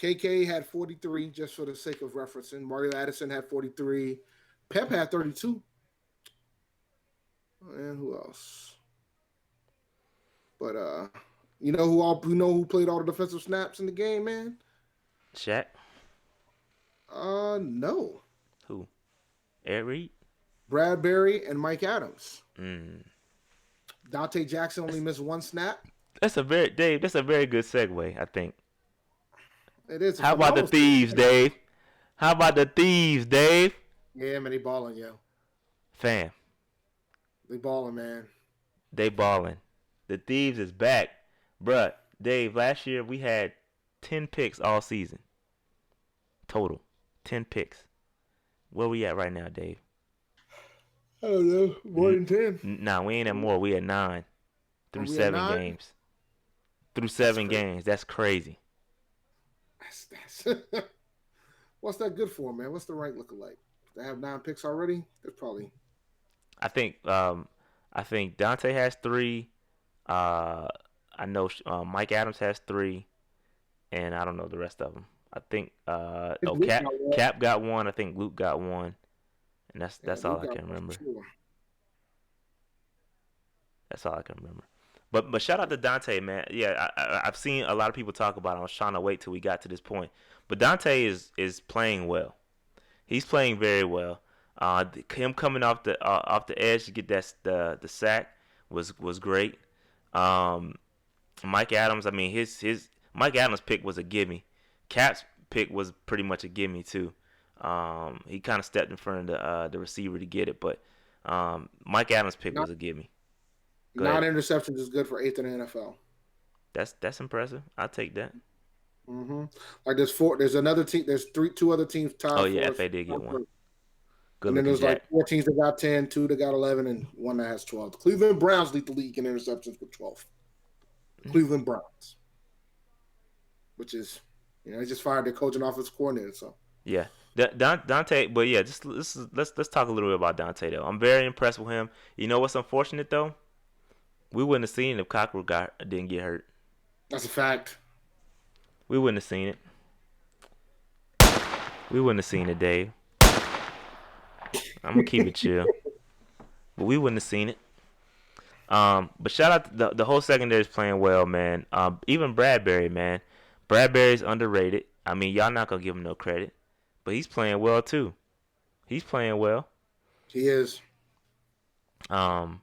KK had 43, just for the sake of referencing. Mario Addison had 43. Pep had 32. And who else? But you know who played all the defensive snaps in the game, man? Shaq. No. Who? Ed Reed? Bradbury and Mike Adams. Mm. Dante Jackson only missed one snap. That's a very good segue, I think. It is. How about the thieves, Dave? How about the Thieves, Dave? Yeah, man, they balling, yo. Fam, They balling, man. they balling. The Thieves is back. Bruh, Dave, last year we had 10 picks all season. Total. 10 picks. Where we at right now, Dave? I don't know. More than 10. Nah, we ain't at more. We at 9 Are through we at 7 9? games. Through That's 7 crazy. games. That's crazy. That's What's that good for, man? What's the rank looking like? They have 9 picks already? That's probably. I think Dante has 3. Uh, I know Mike Adams has 3, and I don't know the rest of them. I think It's oh Luke Cap got one. Cap got 1. I think Luke got 1, and Yeah, that's all Luke I got can one remember. for sure. That's all I can remember. But shout out to Dante, man. Yeah, I've seen a lot of people talk about it. I was trying to wait till we got to this point. But Dante is playing well. He's playing very well. Him coming off the edge to get the sack was great. Um, Mike Adams, I mean his Mike Adams pick was a gimme. Cap's pick was pretty much a gimme too. He kind of stepped in front of the receiver to get it, but Mike Adams' pick Not, was a gimme. Go 9 ahead. interceptions is good for 8th in the NFL. That's impressive. I'll take that. Like there's another team. There's 2 other teams Oh tied yeah, for us. FA did get one. Good And then looking there's like Jack. 4 teams that got 10, 2 that got 11, and 1 that has 12. The Cleveland Browns lead the league in interceptions with 12. Cleveland Browns, which is, they just fired their coach and offensive coordinator. So Yeah, Dante. But yeah, just let's talk a little bit about Dante though. I'm very impressed with him. You know what's unfortunate though? We wouldn't have seen it if Cockrell didn't get hurt. that's a fact. We wouldn't have seen it. We wouldn't have seen it, Dave. I'm gonna keep it chill, but we wouldn't have seen it. But shout out to the whole secondary is playing well, man. Even Bradbury, man. Bradbury's underrated. I mean, y'all not gonna give him no credit, but he's playing well too. He's playing well. He is. Um,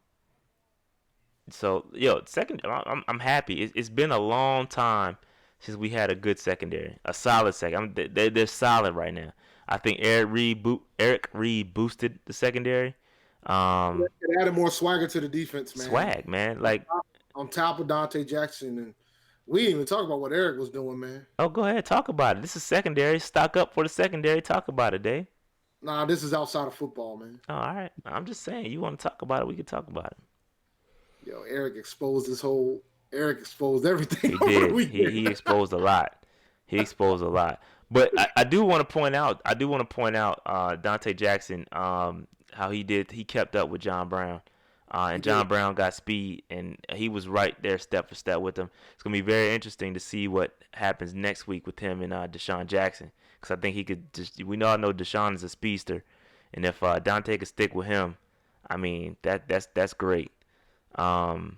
so second, I'm happy. It's been a long time since we had a good secondary, a solid second. They're solid right now. I think Eric Reed boosted the secondary. It added more swagger to the defense, man. Swag, man. Like, On top of Dante Jackson, and we didn't even talk about what Eric was doing, man. oh, go ahead, talk about it. This is secondary. Stock up for the secondary. Talk about it, Dave. Nah, this is outside of football, man. Oh, all right. I'm just saying, you want to talk about it, we can talk about it. Yo, Eric exposed Eric exposed everything. He over the did. weekend. He exposed a lot. He exposed a lot. But I do want to point out. Dante Jackson. How he kept up with John Brown. And John Brown got speed, and he was right there step for step with him. It's gonna be very interesting to see what happens next week with him and Deshaun Jackson, because I think he could. We all know Deshaun is a speedster, and if Dante could stick with him, I mean that's great. Um,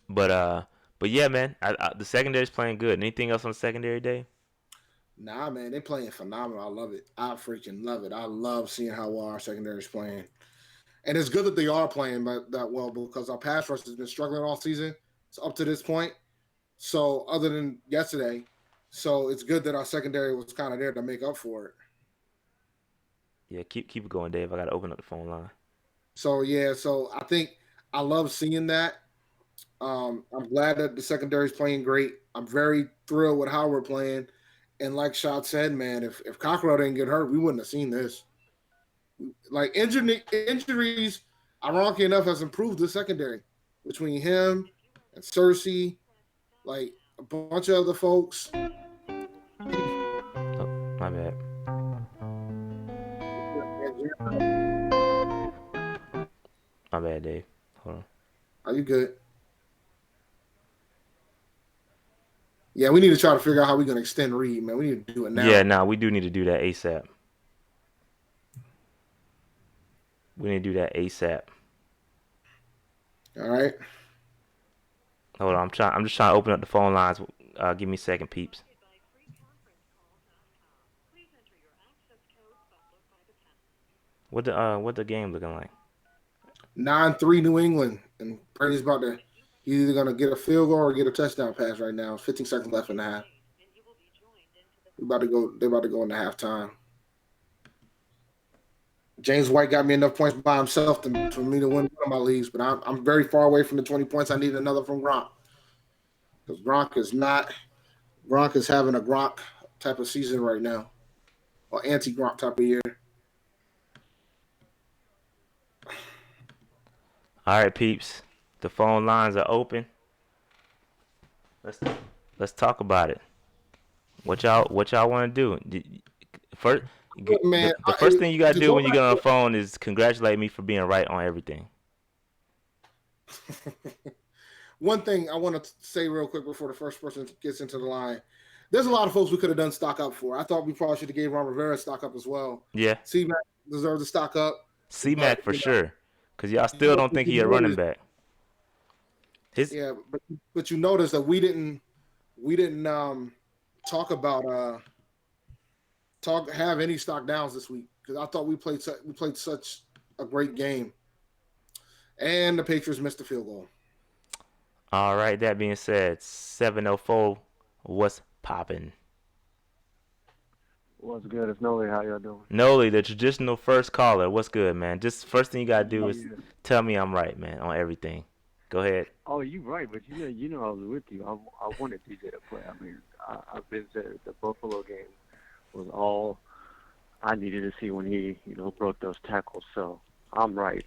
but yeah, man, the secondary's playing good. Anything else on the secondary, Day? Nah, man, they playing phenomenal. I love it. I freaking love it. I love seeing how well our secondary is playing. And it's good that they are playing that well, because our pass rush has been struggling all season. So up to this point. So other than yesterday, so it's good that our secondary was kind of there to make up for it. Yeah, keep it going, Dave. I gotta open up the phone line. So yeah, so I think I love seeing that. I'm glad that the secondary is playing great. I'm very thrilled with how we're playing. And like Shad said, man, if Cockrell didn't get hurt, we wouldn't have seen this. Like injuries, ironically enough, has improved the secondary between him and Cersei, like a bunch of other folks. Oh, my bad. My bad, Dave. Hold on. Are you good? Yeah, we need to try to figure out how we're gonna extend Reed, man. We need to do it now. Yeah, nah, we do need to do that ASAP. We need to do that ASAP. All right. Hold on, I'm just trying to open up the phone lines. Give me a second, peeps. What the game looking like? 9-3 New England, and Brady's about to. He's either gonna get a field goal or get a touchdown pass right now. 15 seconds left in the half. We about to go. They about to go into halftime. James White got me enough points by himself for me to win one of my leagues, but I'm very far away from the 20 points. I need another from Gronk because Gronk is not. Gronk is having a Gronk type of season right now, or anti-Gronk type of year. All right, peeps. The phone lines are open. Let's talk about it. What y'all want to do? First, Man, the first thing you gotta to do go when you back get on the phone is congratulate me for being right on everything. One thing I want to say real quick before the first person gets into the line. There's a lot of folks we could have done stock up for. I thought we probably should have gave Ron Rivera stock up as well. Yeah, C-Mac deserves a stock up. C-Mac for sure, because y'all you still don't think he a running back. Yeah, but you notice that we didn't talk about have any stock downs this week because I thought we played such a great game, and the Patriots missed the field goal. All right. That being said, 7:04. What's poppin'? What's good? It's Noli. How y'all doing? Noli, the traditional first caller. What's good, man? Just first thing you gotta do is tell me I'm right, man, on everything. Go ahead. Oh, you right, but you know I was with you. I wanted TJ to play. I mean, I've been saying the Buffalo game was all I needed to see when he broke those tackles. So I'm right.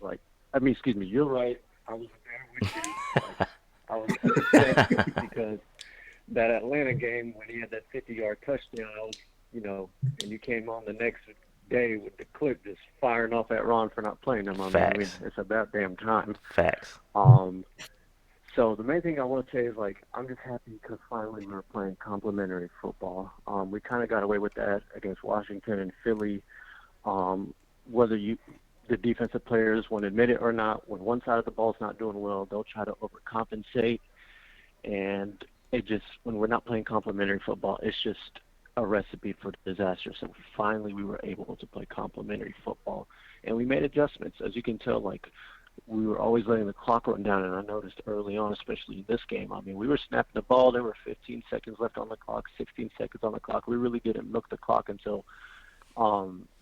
Excuse me, you're right. I was there with you. I was upset because that Atlanta game when he had that 50-yard touchdown, and you came on the next day with the clip just firing off at Ron for not playing him. I mean, it's about damn time. Facts. So the main thing I want to say is, I'm just happy because finally we're playing complimentary football. We kind of got away with that against Washington and Philly. Whether the defensive players want to admit it or not, when one side of the ball is not doing well, they'll try to overcompensate. And when we're not playing complimentary football, it's just a recipe for disaster. So finally we were able to play complimentary football. And we made adjustments. As you can tell, we were always letting the clock run down, and I noticed early on, especially in this game, I mean, we were snapping the ball. There were 15 seconds left on the clock, 16 seconds on the clock. We really didn't milk the clock until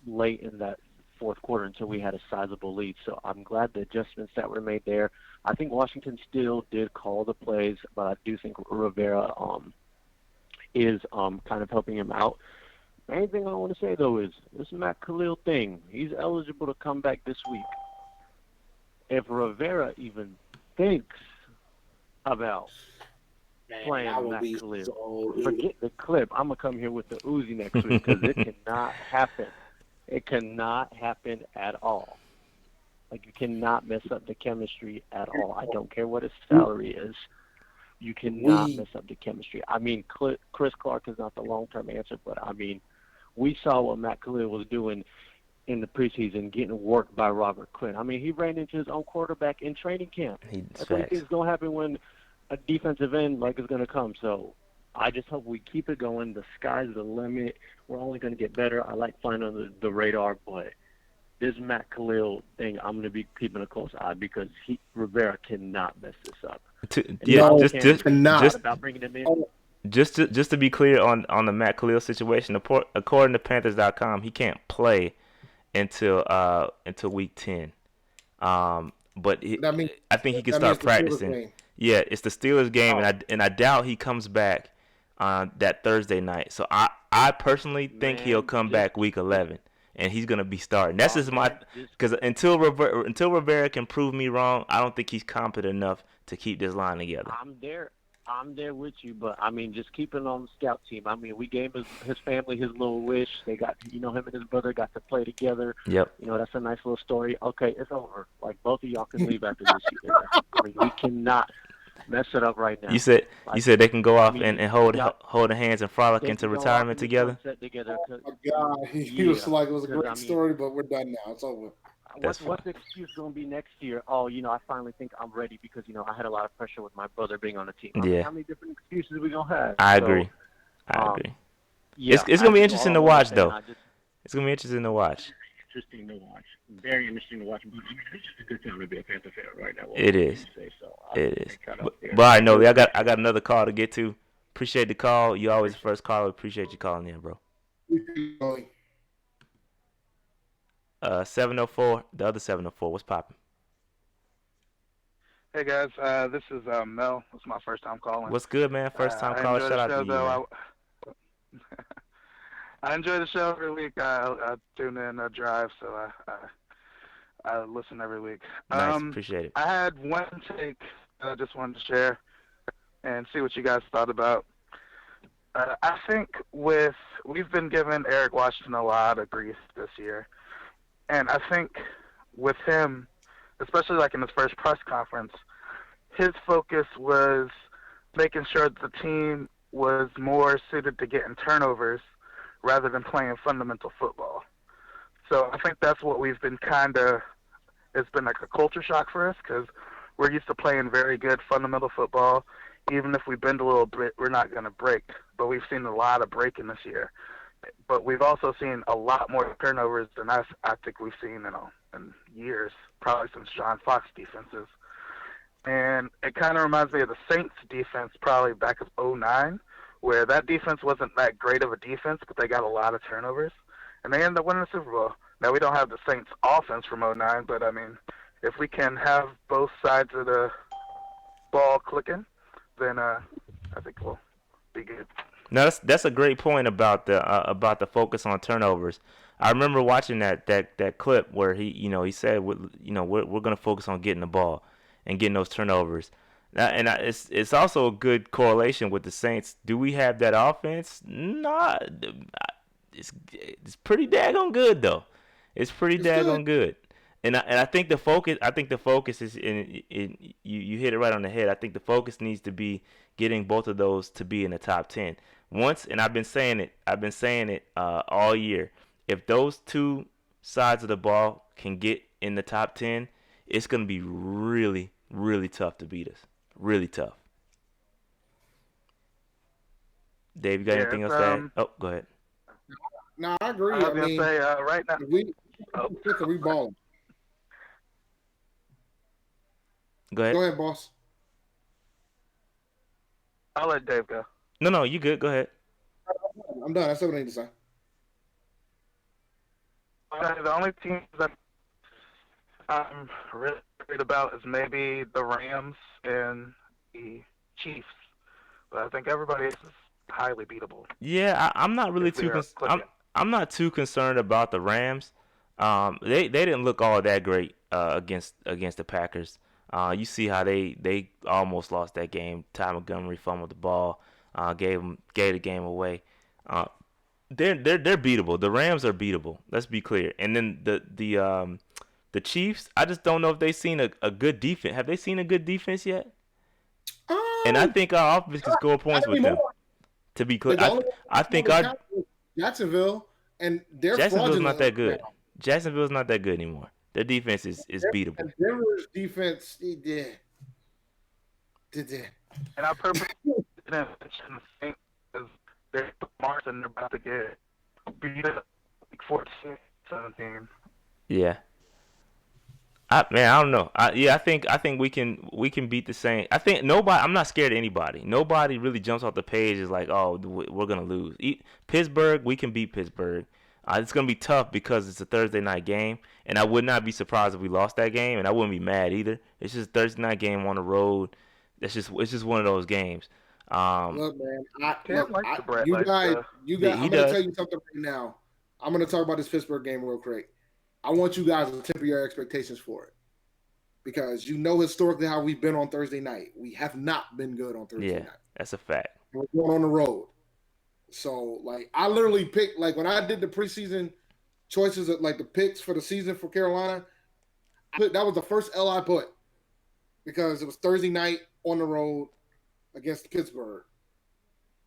late in that fourth quarter until we had a sizable lead. So I'm glad the adjustments that were made there. I think Washington still did call the plays, but I do think Rivera is kind of helping him out. Main thing I want to say, though, is this Matt Khalil thing. He's eligible to come back this week. If Rivera even thinks about playing Matt Khalil, forget the clip. I'm going to come here with the Uzi next week because it cannot happen. It cannot happen at all. You cannot mess up the chemistry at all. I don't care what his salary is. You cannot mess up the chemistry. I mean, Chris Clark is not the long-term answer, but, I mean, we saw what Matt Khalil was doing in the preseason, getting worked by Robert Quinn. I mean, he ran into his own quarterback in training camp. That's what he thinks is going to happen when a defensive end is going to come. So I just hope we keep it going. The sky's the limit. We're only going to get better. I like flying under the radar, but this Matt Khalil thing, I'm going to be keeping a close eye because Rivera cannot mess this up. About bringing him in. Just to be clear on the Matt Khalil situation, according to Panthers.com, he can't play until week 10. But I think he can start practicing. Yeah, it's the Steelers game, and I doubt he comes back on that Thursday night. So I personally think he'll come back week 11, and he's gonna be starting. That's just because until Rivera can prove me wrong, I don't think he's competent enough to keep this line together. I'm there with you, but I mean, just keeping on the scout team. I mean, we gave his family his little wish. They got, him and his brother got to play together. Yep. That's a nice little story. Okay, it's over. Both of y'all can leave after this year. I mean, we cannot mess it up right now. You said they can go off and hold hands and frolic into retirement together. Oh my God, he was like it was a great story, but we're done now. It's over. What's the excuse going to be next year? Oh, I finally think I'm ready because, I had a lot of pressure with my brother being on the team. Yeah. How many different excuses are we going to have? I agree. Yeah, it's going to be interesting to watch, though. It's going to be interesting to watch. Very interesting to watch. But it's just a good time to be a Panther fan right now. It is. It is. But I know I got another call to get to. Appreciate the call. You always the first caller. Appreciate you calling in, bro. Going. 704, the other 704. What's popping? Hey guys, this is Mel. It's my first time calling. What's good, man? First time I caller. enjoy Shout the out show, to you, man. I enjoy the show every week. I tune in, I drive, so I listen every week. Nice, appreciate it. I had one take that I just wanted to share and see what you guys thought about. I think we've been giving Eric Washington a lot of grief this year, and I think with him, especially like in his first press conference, his focus was making sure that the team was more suited to getting turnovers rather than playing fundamental football. So I think that's what we've been it's been like a culture shock for us because we're used to playing very good fundamental football. Even if we bend a little bit, we're not going to break. But we've seen a lot of breaking this year. But we've also seen a lot more turnovers than I think we've seen in years, probably since John Fox defenses. And it kind of reminds me of the Saints defense probably back of 2009, where that defense wasn't that great of a defense, but they got a lot of turnovers. And they ended up winning the Super Bowl. Now, we don't have the Saints offense from 2009, but, I mean, if we can have both sides of the ball clicking, then I think we'll be good. No, that's a great point about the focus on turnovers. I remember watching that clip where he said we're going to focus on getting the ball and getting those turnovers. It's also a good correlation with the Saints. Do we have that offense? Nah, it's pretty daggone good though. It's pretty daggone good. And I think the focus is you hit it right on the head. I think the focus needs to be getting both of those to be in the top 10. And I've been saying it all year. If those two sides of the ball can get in the top 10, it's going to be really, really tough to beat us. Really tough. Dave, you got anything else to add? Oh, go ahead. No, I agree. I was going to say, right now. We balling. Go ahead. Go ahead, boss. I'll let Dave go. No, you good. Go ahead. I'm done. That's what I need to say. The only teams that I'm really worried about is maybe the Rams and the Chiefs. But I think everybody else is highly beatable. Yeah, I'm not really I'm not too concerned about the Rams. They didn't look all that great against the Packers. You see how they almost lost that game. Ty Montgomery fumbled the ball, gave the game away. They're beatable. The Rams are beatable. Let's be clear. And then the Chiefs, I just don't know if they've seen a good defense. Have they seen a good defense yet? And I think our offense can score points with them. To be clear, I think our Jacksonville and their Jacksonville's not that good. Jacksonville's not that good anymore. Their defense is beatable. Denver's defense, they did. And I purposely didn't mention the Saints because they're smart and they're about to get beat up like 14-17. Yeah. I don't know. I think we can beat the Saints. I think I'm not scared of anybody. Nobody really jumps off the page as like, oh, we're gonna lose. Pittsburgh, we can beat Pittsburgh. It's gonna be tough because it's a Thursday night game, and I would not be surprised if we lost that game, and I wouldn't be mad either. It's just a Thursday night game on the road. It's just one of those games. Look, man, you guys. I'm gonna does. tell you something right now. I'm gonna talk about this Pittsburgh game real quick. I want you guys to temper your expectations for it because you know historically how we've been on Thursday night. We have not been good on Thursday night. That's a fact. We're going on the road. So, like, I literally picked, like, when I did the preseason choices, of, like, the picks for the season for Carolina, that was the first L I put because it was Thursday night on the road against Pittsburgh.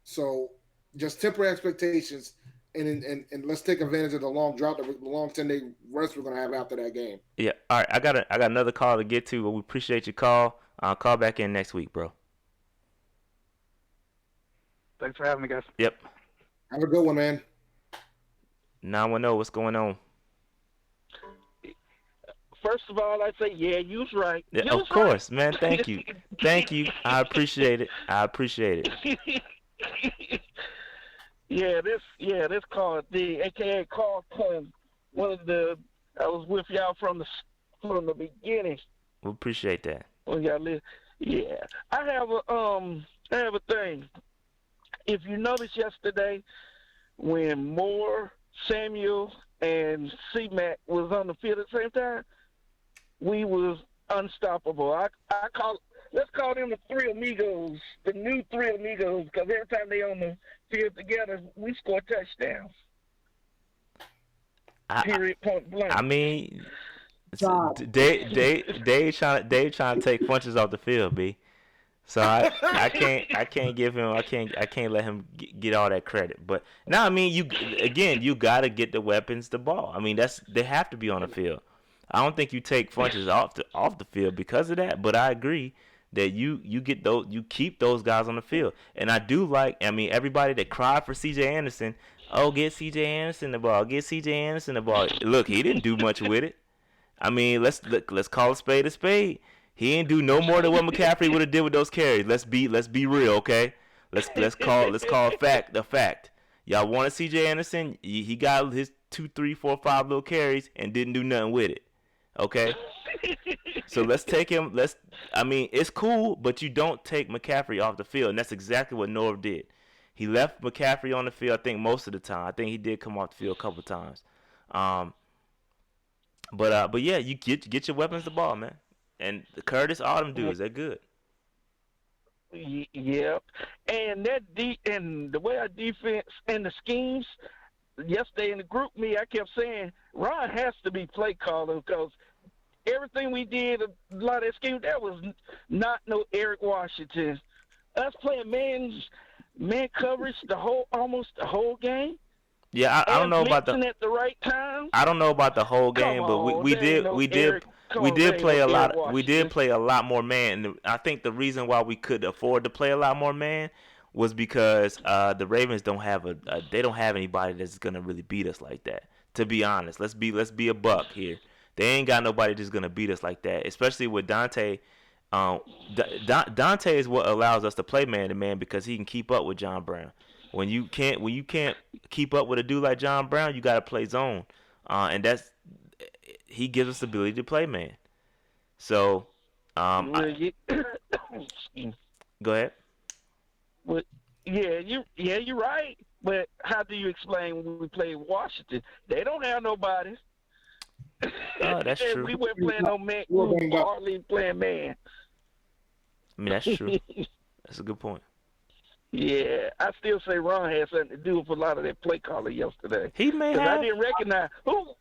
So, just temper expectations. And let's take advantage of the long drought, the long 10-day rest we're gonna have after that game. Yeah. All right. I got another call to get to, but we appreciate your call. I'll call back in next week, bro. Thanks for having me, guys. Yep. Have a good one, man. 910, what's going on? First of all, I'd say, yeah, you was right. Yeah, of course, man. Thank you. Thank you. I appreciate it. this called the AKA Carl Clinton. One of the I was with y'all from the beginning. We appreciate that. When y'all yeah. I have a thing. If you noticed yesterday when Moore, Samuel, and C-Mac was on the field at the same time, we was unstoppable. Let's call them the Three Amigos, the new Three Amigos, because every time they on the field together, we score touchdowns. Period. Point blank. I mean, Dave trying to take punches off the field, B. So I can't give him I can't let him get all that credit. But now I mean you gotta get the weapons the ball. I mean they have to be on the field. I don't think you take punches off the field because of that. But I agree that you keep those guys on the field. And I do everybody that cried for C.J. Anderson. Oh, get C.J. Anderson the ball. Get C.J. Anderson the ball. Look, he didn't do much with it. I mean, let's call a spade a spade. He ain't do no more than what McCaffrey would have did with those carries. Let's be real, okay? Let's call a fact. Y'all wanted C.J. Anderson. He got his 2, 3, 4, 5 little carries and didn't do nothing with it. Okay? So let's take him. It's cool, but you don't take McCaffrey off the field, and that's exactly what Norv did. He left McCaffrey on the field, I think, most of the time. I think he did come off the field a couple times. But yeah, you get your weapons the ball, man. And the Curtis, all them dudes, they're good. Yep. And and the way our defense and the schemes, yesterday in the group me, I kept saying Ron has to be play caller because everything we did, a lot of that scheme, that was not no Eric Washington. Us playing man coverage almost the whole game. Yeah, I don't know about at the right time. I don't know about the whole game, but we did play a lot. We did play a lot more man. And I think the reason why we could afford to play a lot more man was because the Ravens don't have they don't have anybody that's gonna really beat us like that. To be honest, let's be a buck here. They ain't got nobody that's gonna beat us like that, especially with Dante. Dante is what allows us to play man to man because he can keep up with John Brown. When you can't keep up with a dude like John Brown, you gotta play zone, and he gives us the ability to play man. So, go ahead. Well, you're right. But how do you explain when we play Washington? They don't have nobody. Oh, that's true. We weren't playing no man. We were hardly playing man. I mean, that's true. That's a good point. Yeah, I still say Ron had something to do with a lot of that play caller yesterday. He may have. I didn't recognize who.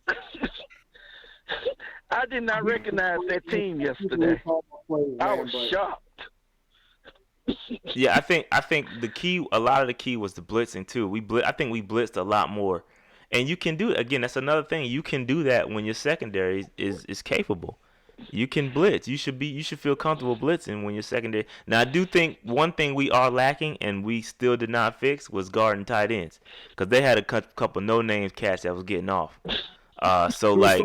I did not recognize that team yesterday. I was shocked. Yeah, I think a lot of the key was the blitzing too. I think we blitzed a lot more, and you can do it again. That's another thing. You can do that when your secondary is capable. You can blitz. You should feel comfortable blitzing when you're secondary. Now I do think one thing we are lacking and we still did not fix was guarding tight ends because they had a couple no-name cats that was getting off. So like,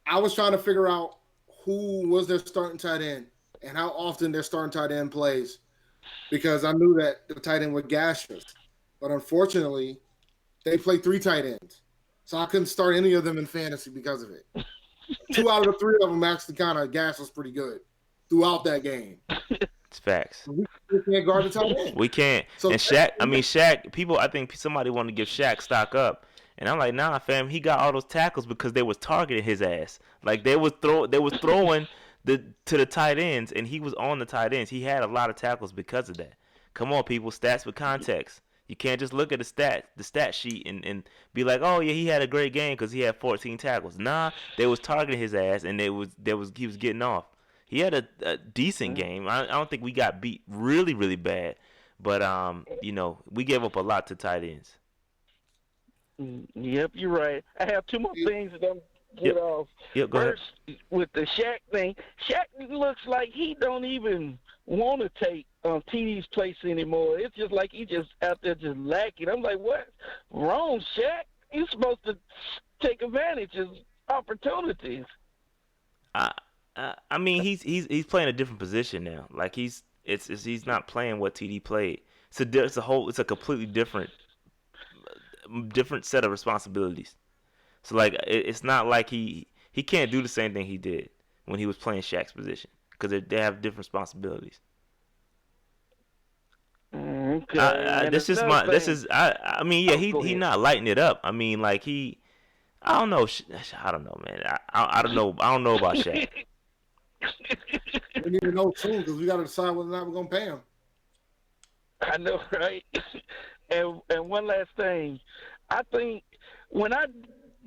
I was trying to figure out who was their starting tight end and how often their starting tight end plays because I knew that the tight end would gash us, but unfortunately, they play 3 tight ends, so I couldn't start any of them in fantasy because of it. 2 out of the 3 of them actually kind of gas was pretty good throughout that game. It's facts. We can't guard the tight end. We can't. So and Shaq, people, I think somebody wanted to give Shaq stock up. And I'm like, nah, fam, he got all those tackles because they was targeting his ass. Like they was throwing to the tight ends, and he was on the tight ends. He had a lot of tackles because of that. Come on, people, stats with context. You can't just look at the stat sheet and be like, oh yeah, he had a great game because he had 14 tackles. Nah, they was targeting his ass, and he was getting off. He had a decent game. I don't think we got beat really, really bad, but we gave up a lot to tight ends. Yep, you're right. I have 2 more things that I'm get off. Yep, go First, ahead. with the Shaq thing, Shaq looks like he don't even want to take TD's place anymore. It's just like he just out there just lacking. I'm like, what? Wrong, Shaq. You're supposed to take advantage of opportunities. I mean, he's playing a different position now. Like he's not playing what TD played. It's a completely different different set of responsibilities. So like it's not like he can't do the same thing he did when he was playing Shaq's position because they have different responsibilities. Okay. This is my this is I mean yeah he not lighting it up. I mean like I don't know I don't know man I don't know about Shaq. We need to know soon because we got to decide whether or not we're gonna pay him. I know, right? And one last thing, I think when our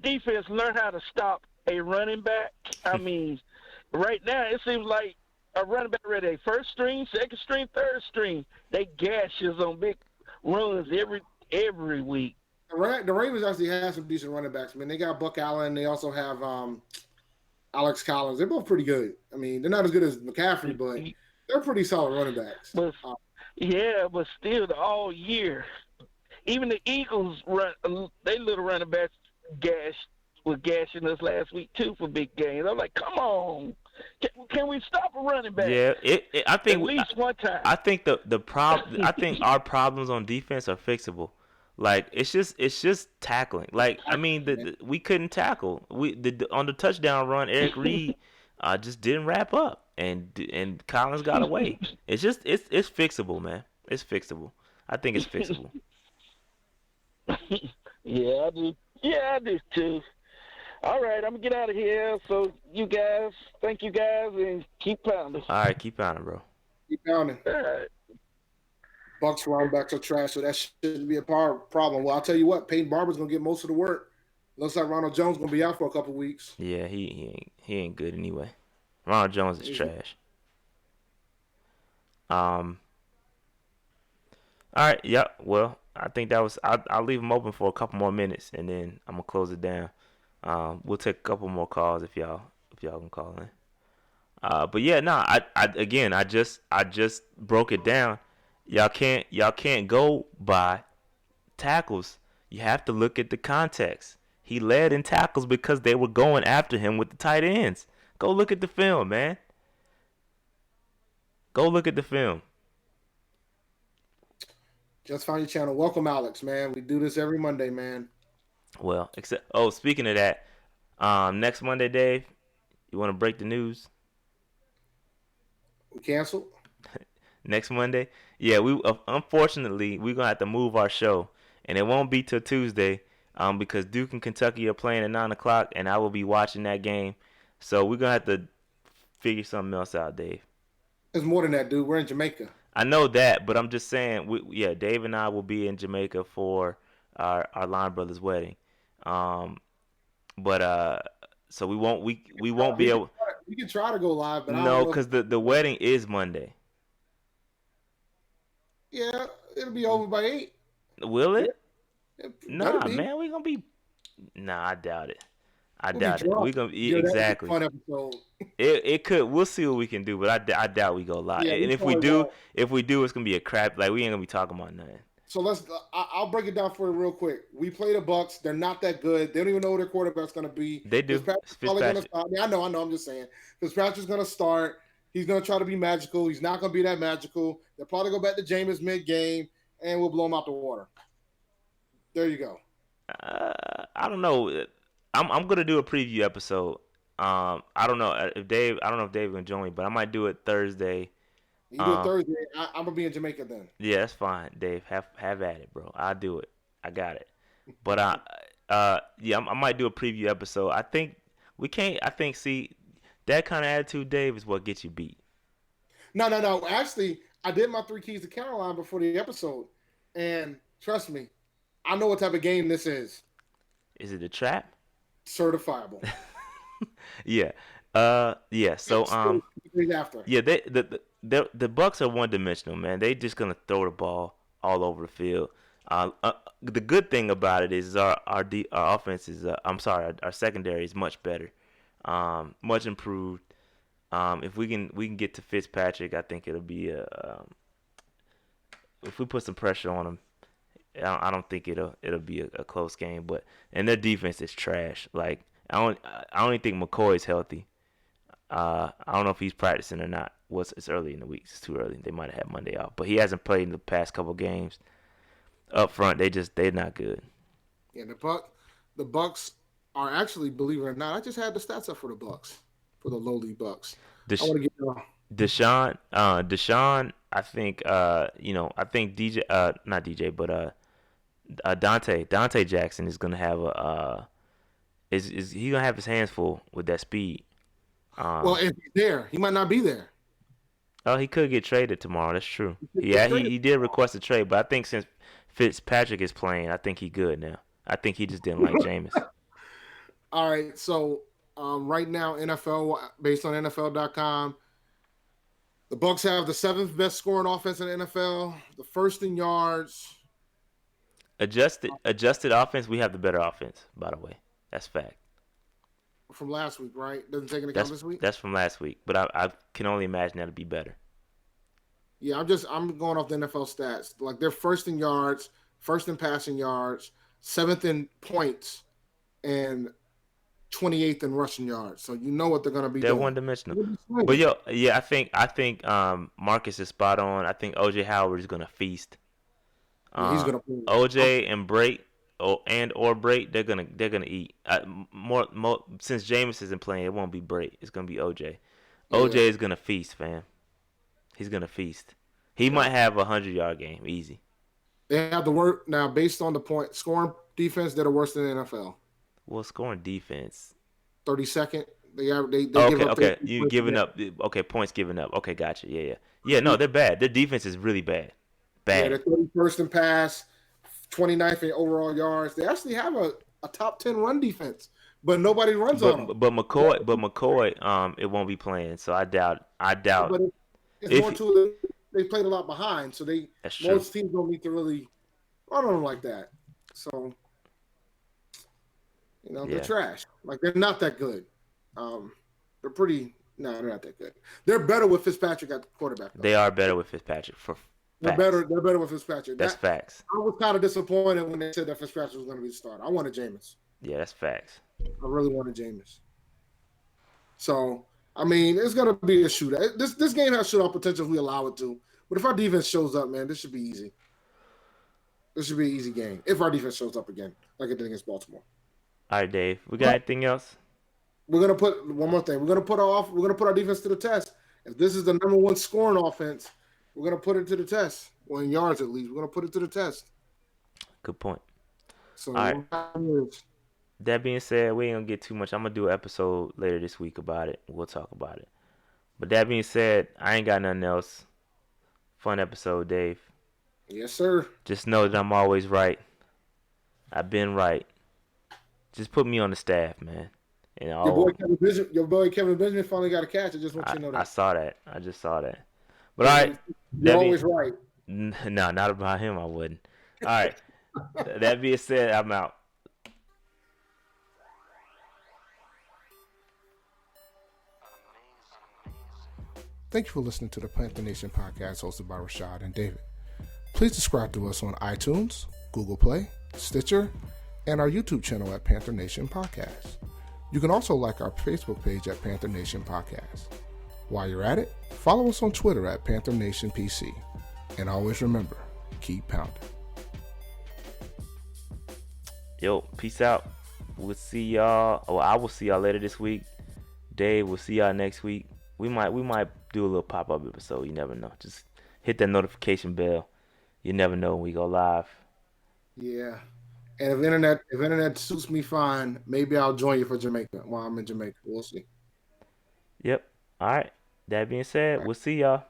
defense learn how to stop a running back, I mean, right now it seems like a running back ready first string, second string, third string. They gashes on big runs every week. The Ravens actually have some decent running backs. I mean, they got Buck Allen. They also have Alex Collins. They're both pretty good. I mean, they're not as good as McCaffrey, but they're pretty solid running backs. But but still, all year, even the Eagles they little running backs was gashing us last week too for big games. I'm like, come on, can we stop a running back? Yeah, I think at least one time. I think the problem. I think our problems on defense are fixable. Like it's just tackling. Like I mean, we couldn't tackle. On the touchdown run, Eric Reed just didn't wrap up, and Collins got away. It's fixable, man. It's fixable. I think it's fixable. Yeah, I do. Yeah, I do too. All right, I'm gonna get out of here. So thank you guys, and keep pounding. All right, keep pounding, bro. Keep pounding. All right. Bucks running backs are trash, so that shouldn't be a problem. Well, I'll tell you what, Peyton Barber's gonna get most of the work. Looks like Ronald Jones gonna be out for a couple weeks. Yeah, he ain't good anyway. Ronald Jones is trash. All right, yeah. Well, I think that was. I'll leave them open for a couple more minutes, and then I'm gonna close it down. We'll take a couple more calls if y'all can call in. But yeah, I just broke it down. Y'all can't go by tackles. You have to look at the context. He led in tackles because they were going after him with the tight ends. Go look at the film, man. Go look at the film. Just found your channel. Welcome, Alex, man. We do this every Monday, man. Well, speaking of that, next Monday, Dave, you want to break the news? We canceled? Next Monday? Yeah, unfortunately we're gonna have to move our show, and it won't be till Tuesday, because Duke and Kentucky are playing at 9:00, and I will be watching that game. So we're gonna have to figure something else out, Dave. It's more than that, dude. We're in Jamaica. I know that, but I'm just saying, Dave and I will be in Jamaica for our Line Brothers wedding. So we won't be able. We can try to go live, but no, because the wedding is Monday. Yeah, it'll be over by 8. Will it? Nah, man, we gonna be. Nah, I doubt it. I doubt it. We gonna exactly. Fun episode. It could. We'll see what we can do, but I doubt we go live. Yeah, and if we do, it's gonna be a crap. Like we ain't gonna be talking about nothing. So I'll break it down for you real quick. We play the Bucks. They're not that good. They don't even know who their quarterback's gonna be. They do. Fitzpatrick. I know. I'm just saying. Fitzpatrick's gonna start. He's gonna try to be magical. He's not gonna be that magical. They'll probably go back to Jameis mid-game, and we'll blow him out the water. There you go. I don't know. I'm gonna do a preview episode. I don't know if Dave gonna join me, but I might do it Thursday. You do it Thursday. I'm gonna be in Jamaica then. Yeah, that's fine, Dave. Have at it, bro. I'll do it. I got it. But I might do a preview episode. I think that kind of attitude, Dave, is what gets you beat. No. Actually, I did my 3 keys to Caroline before the episode, and trust me, I know what type of game this is. Is it a trap? Certifiable. Yeah. Yeah. So after. Yeah, the Bucks are one dimensional, man. They just gonna throw the ball all over the field. The good thing about it is our offense is our secondary is much better, much improved. If we can get to Fitzpatrick, I think it'll be if we put some pressure on him, I don't think it'll be a close game. And their defense is trash. Like I don't even think McCoy's healthy. I don't know if he's practicing or not. It's early in the week. It's too early. They might have had Monday off, but he hasn't played in the past couple games. Up front, they're not good. Yeah, the Bucks are actually, believe it or not, I just had the stats up for the Bucks, for the lowly Bucks. I Desha- want to get Deshaun, I think, I think DJ, not DJ, but Dante Jackson is gonna have is he gonna have his hands full with that speed. well, Um, if he's there, he might not be there. oh, he could get traded tomorrow. That's true. He could Yeah, get he traded. he did request a trade, but I think since Fitzpatrick is playing, I think he good now. I think he just didn't like Jameis. All right, so right now, NFL, based on NFL.com, the Bucks have the seventh best scoring offense in the NFL, the first in yards. Adjusted offense, we have the better offense, by the way. That's fact. From last week, right? Doesn't take into account That's this week. that's from last week, but I can only imagine that'll be better. Yeah, I'm going off the NFL stats. Like they're first in yards, first in passing yards, seventh in points, and 28th in rushing yards. So you know what they're going to be They're doing. one dimensional. But yo, yeah, I think Marcus is spot on. I think OJ Howard is gonna feast. Yeah, he's going to play. OJ and Brait or Brait, they're gonna eat. More since Jameis isn't playing, it won't be Brait. It's gonna be OJ. Yeah. OJ is gonna feast, fam. He's gonna feast. He might have a 100-yard game, easy. They have the work now based on the point scoring defense. They're the worst in the NFL. Well, scoring defense. 32nd. They give up. Okay. You giving up? Okay, points given up. Okay, gotcha. Yeah. No, they're bad. Their defense is really bad. Yeah, they're 31st in pass, 29th in overall yards. They actually have a top 10 run defense, but nobody runs on them. But McCoy, it won't be playing. So I doubt. But it's more to it. They played a lot behind, so most teams don't need to really run on them like that. So they're trash. Like they're not that good. They're pretty. No, they're not that good. They're better with Fitzpatrick at the quarterback. Though. They are better with Fitzpatrick. They're better with Fitzpatrick. That's facts. I was kind of disappointed when they said that Fitzpatrick was going to be the starter. I wanted Jameis. Yeah, that's facts. I really wanted Jameis. So I mean, it's going to be a shootout. This game has shootout potential if we allow it to. But if our defense shows up, man, this should be easy. This should be an easy game if our defense shows up again, like it did against Baltimore. All right, Dave. We got anything else? We're gonna put one more thing. We're gonna put our defense to the test. If this is the number one scoring offense, we're gonna put it to the test. Well, in yards at least, we're gonna put it to the test. Good point. So, all right. That being said, we ain't gonna get too much. I'm gonna do an episode later this week about it. We'll talk about it. But that being said, I ain't got nothing else. Fun episode, Dave. Yes, sir. Just know that I'm always right. I've been right. Just put me on the staff, man. Your boy Kevin Benjamin finally got a catch. I just want you to know that. I saw that. I just saw that. But all right. You're always right. No, not about him. I wouldn't. All right. That being said, I'm out. Thank you for listening to the Panther Nation podcast hosted by Rashad and David. Please subscribe to us on iTunes, Google Play, Stitcher, and our YouTube channel at Panther Nation Podcast. You can also like our Facebook page at Panther Nation Podcast. While you're at it, follow us on Twitter at Panther Nation PC. And always remember, keep pounding. Yo, peace out. We'll see y'all. Well, I will see y'all later this week. Dave, we'll see y'all next week. We might do a little pop-up episode. You never know. Just hit that notification bell. You never know when we go live. Yeah. And if internet suits me fine, maybe I'll join you for Jamaica while I'm in Jamaica. We'll see. Yep. All right. That being said, we'll see y'all.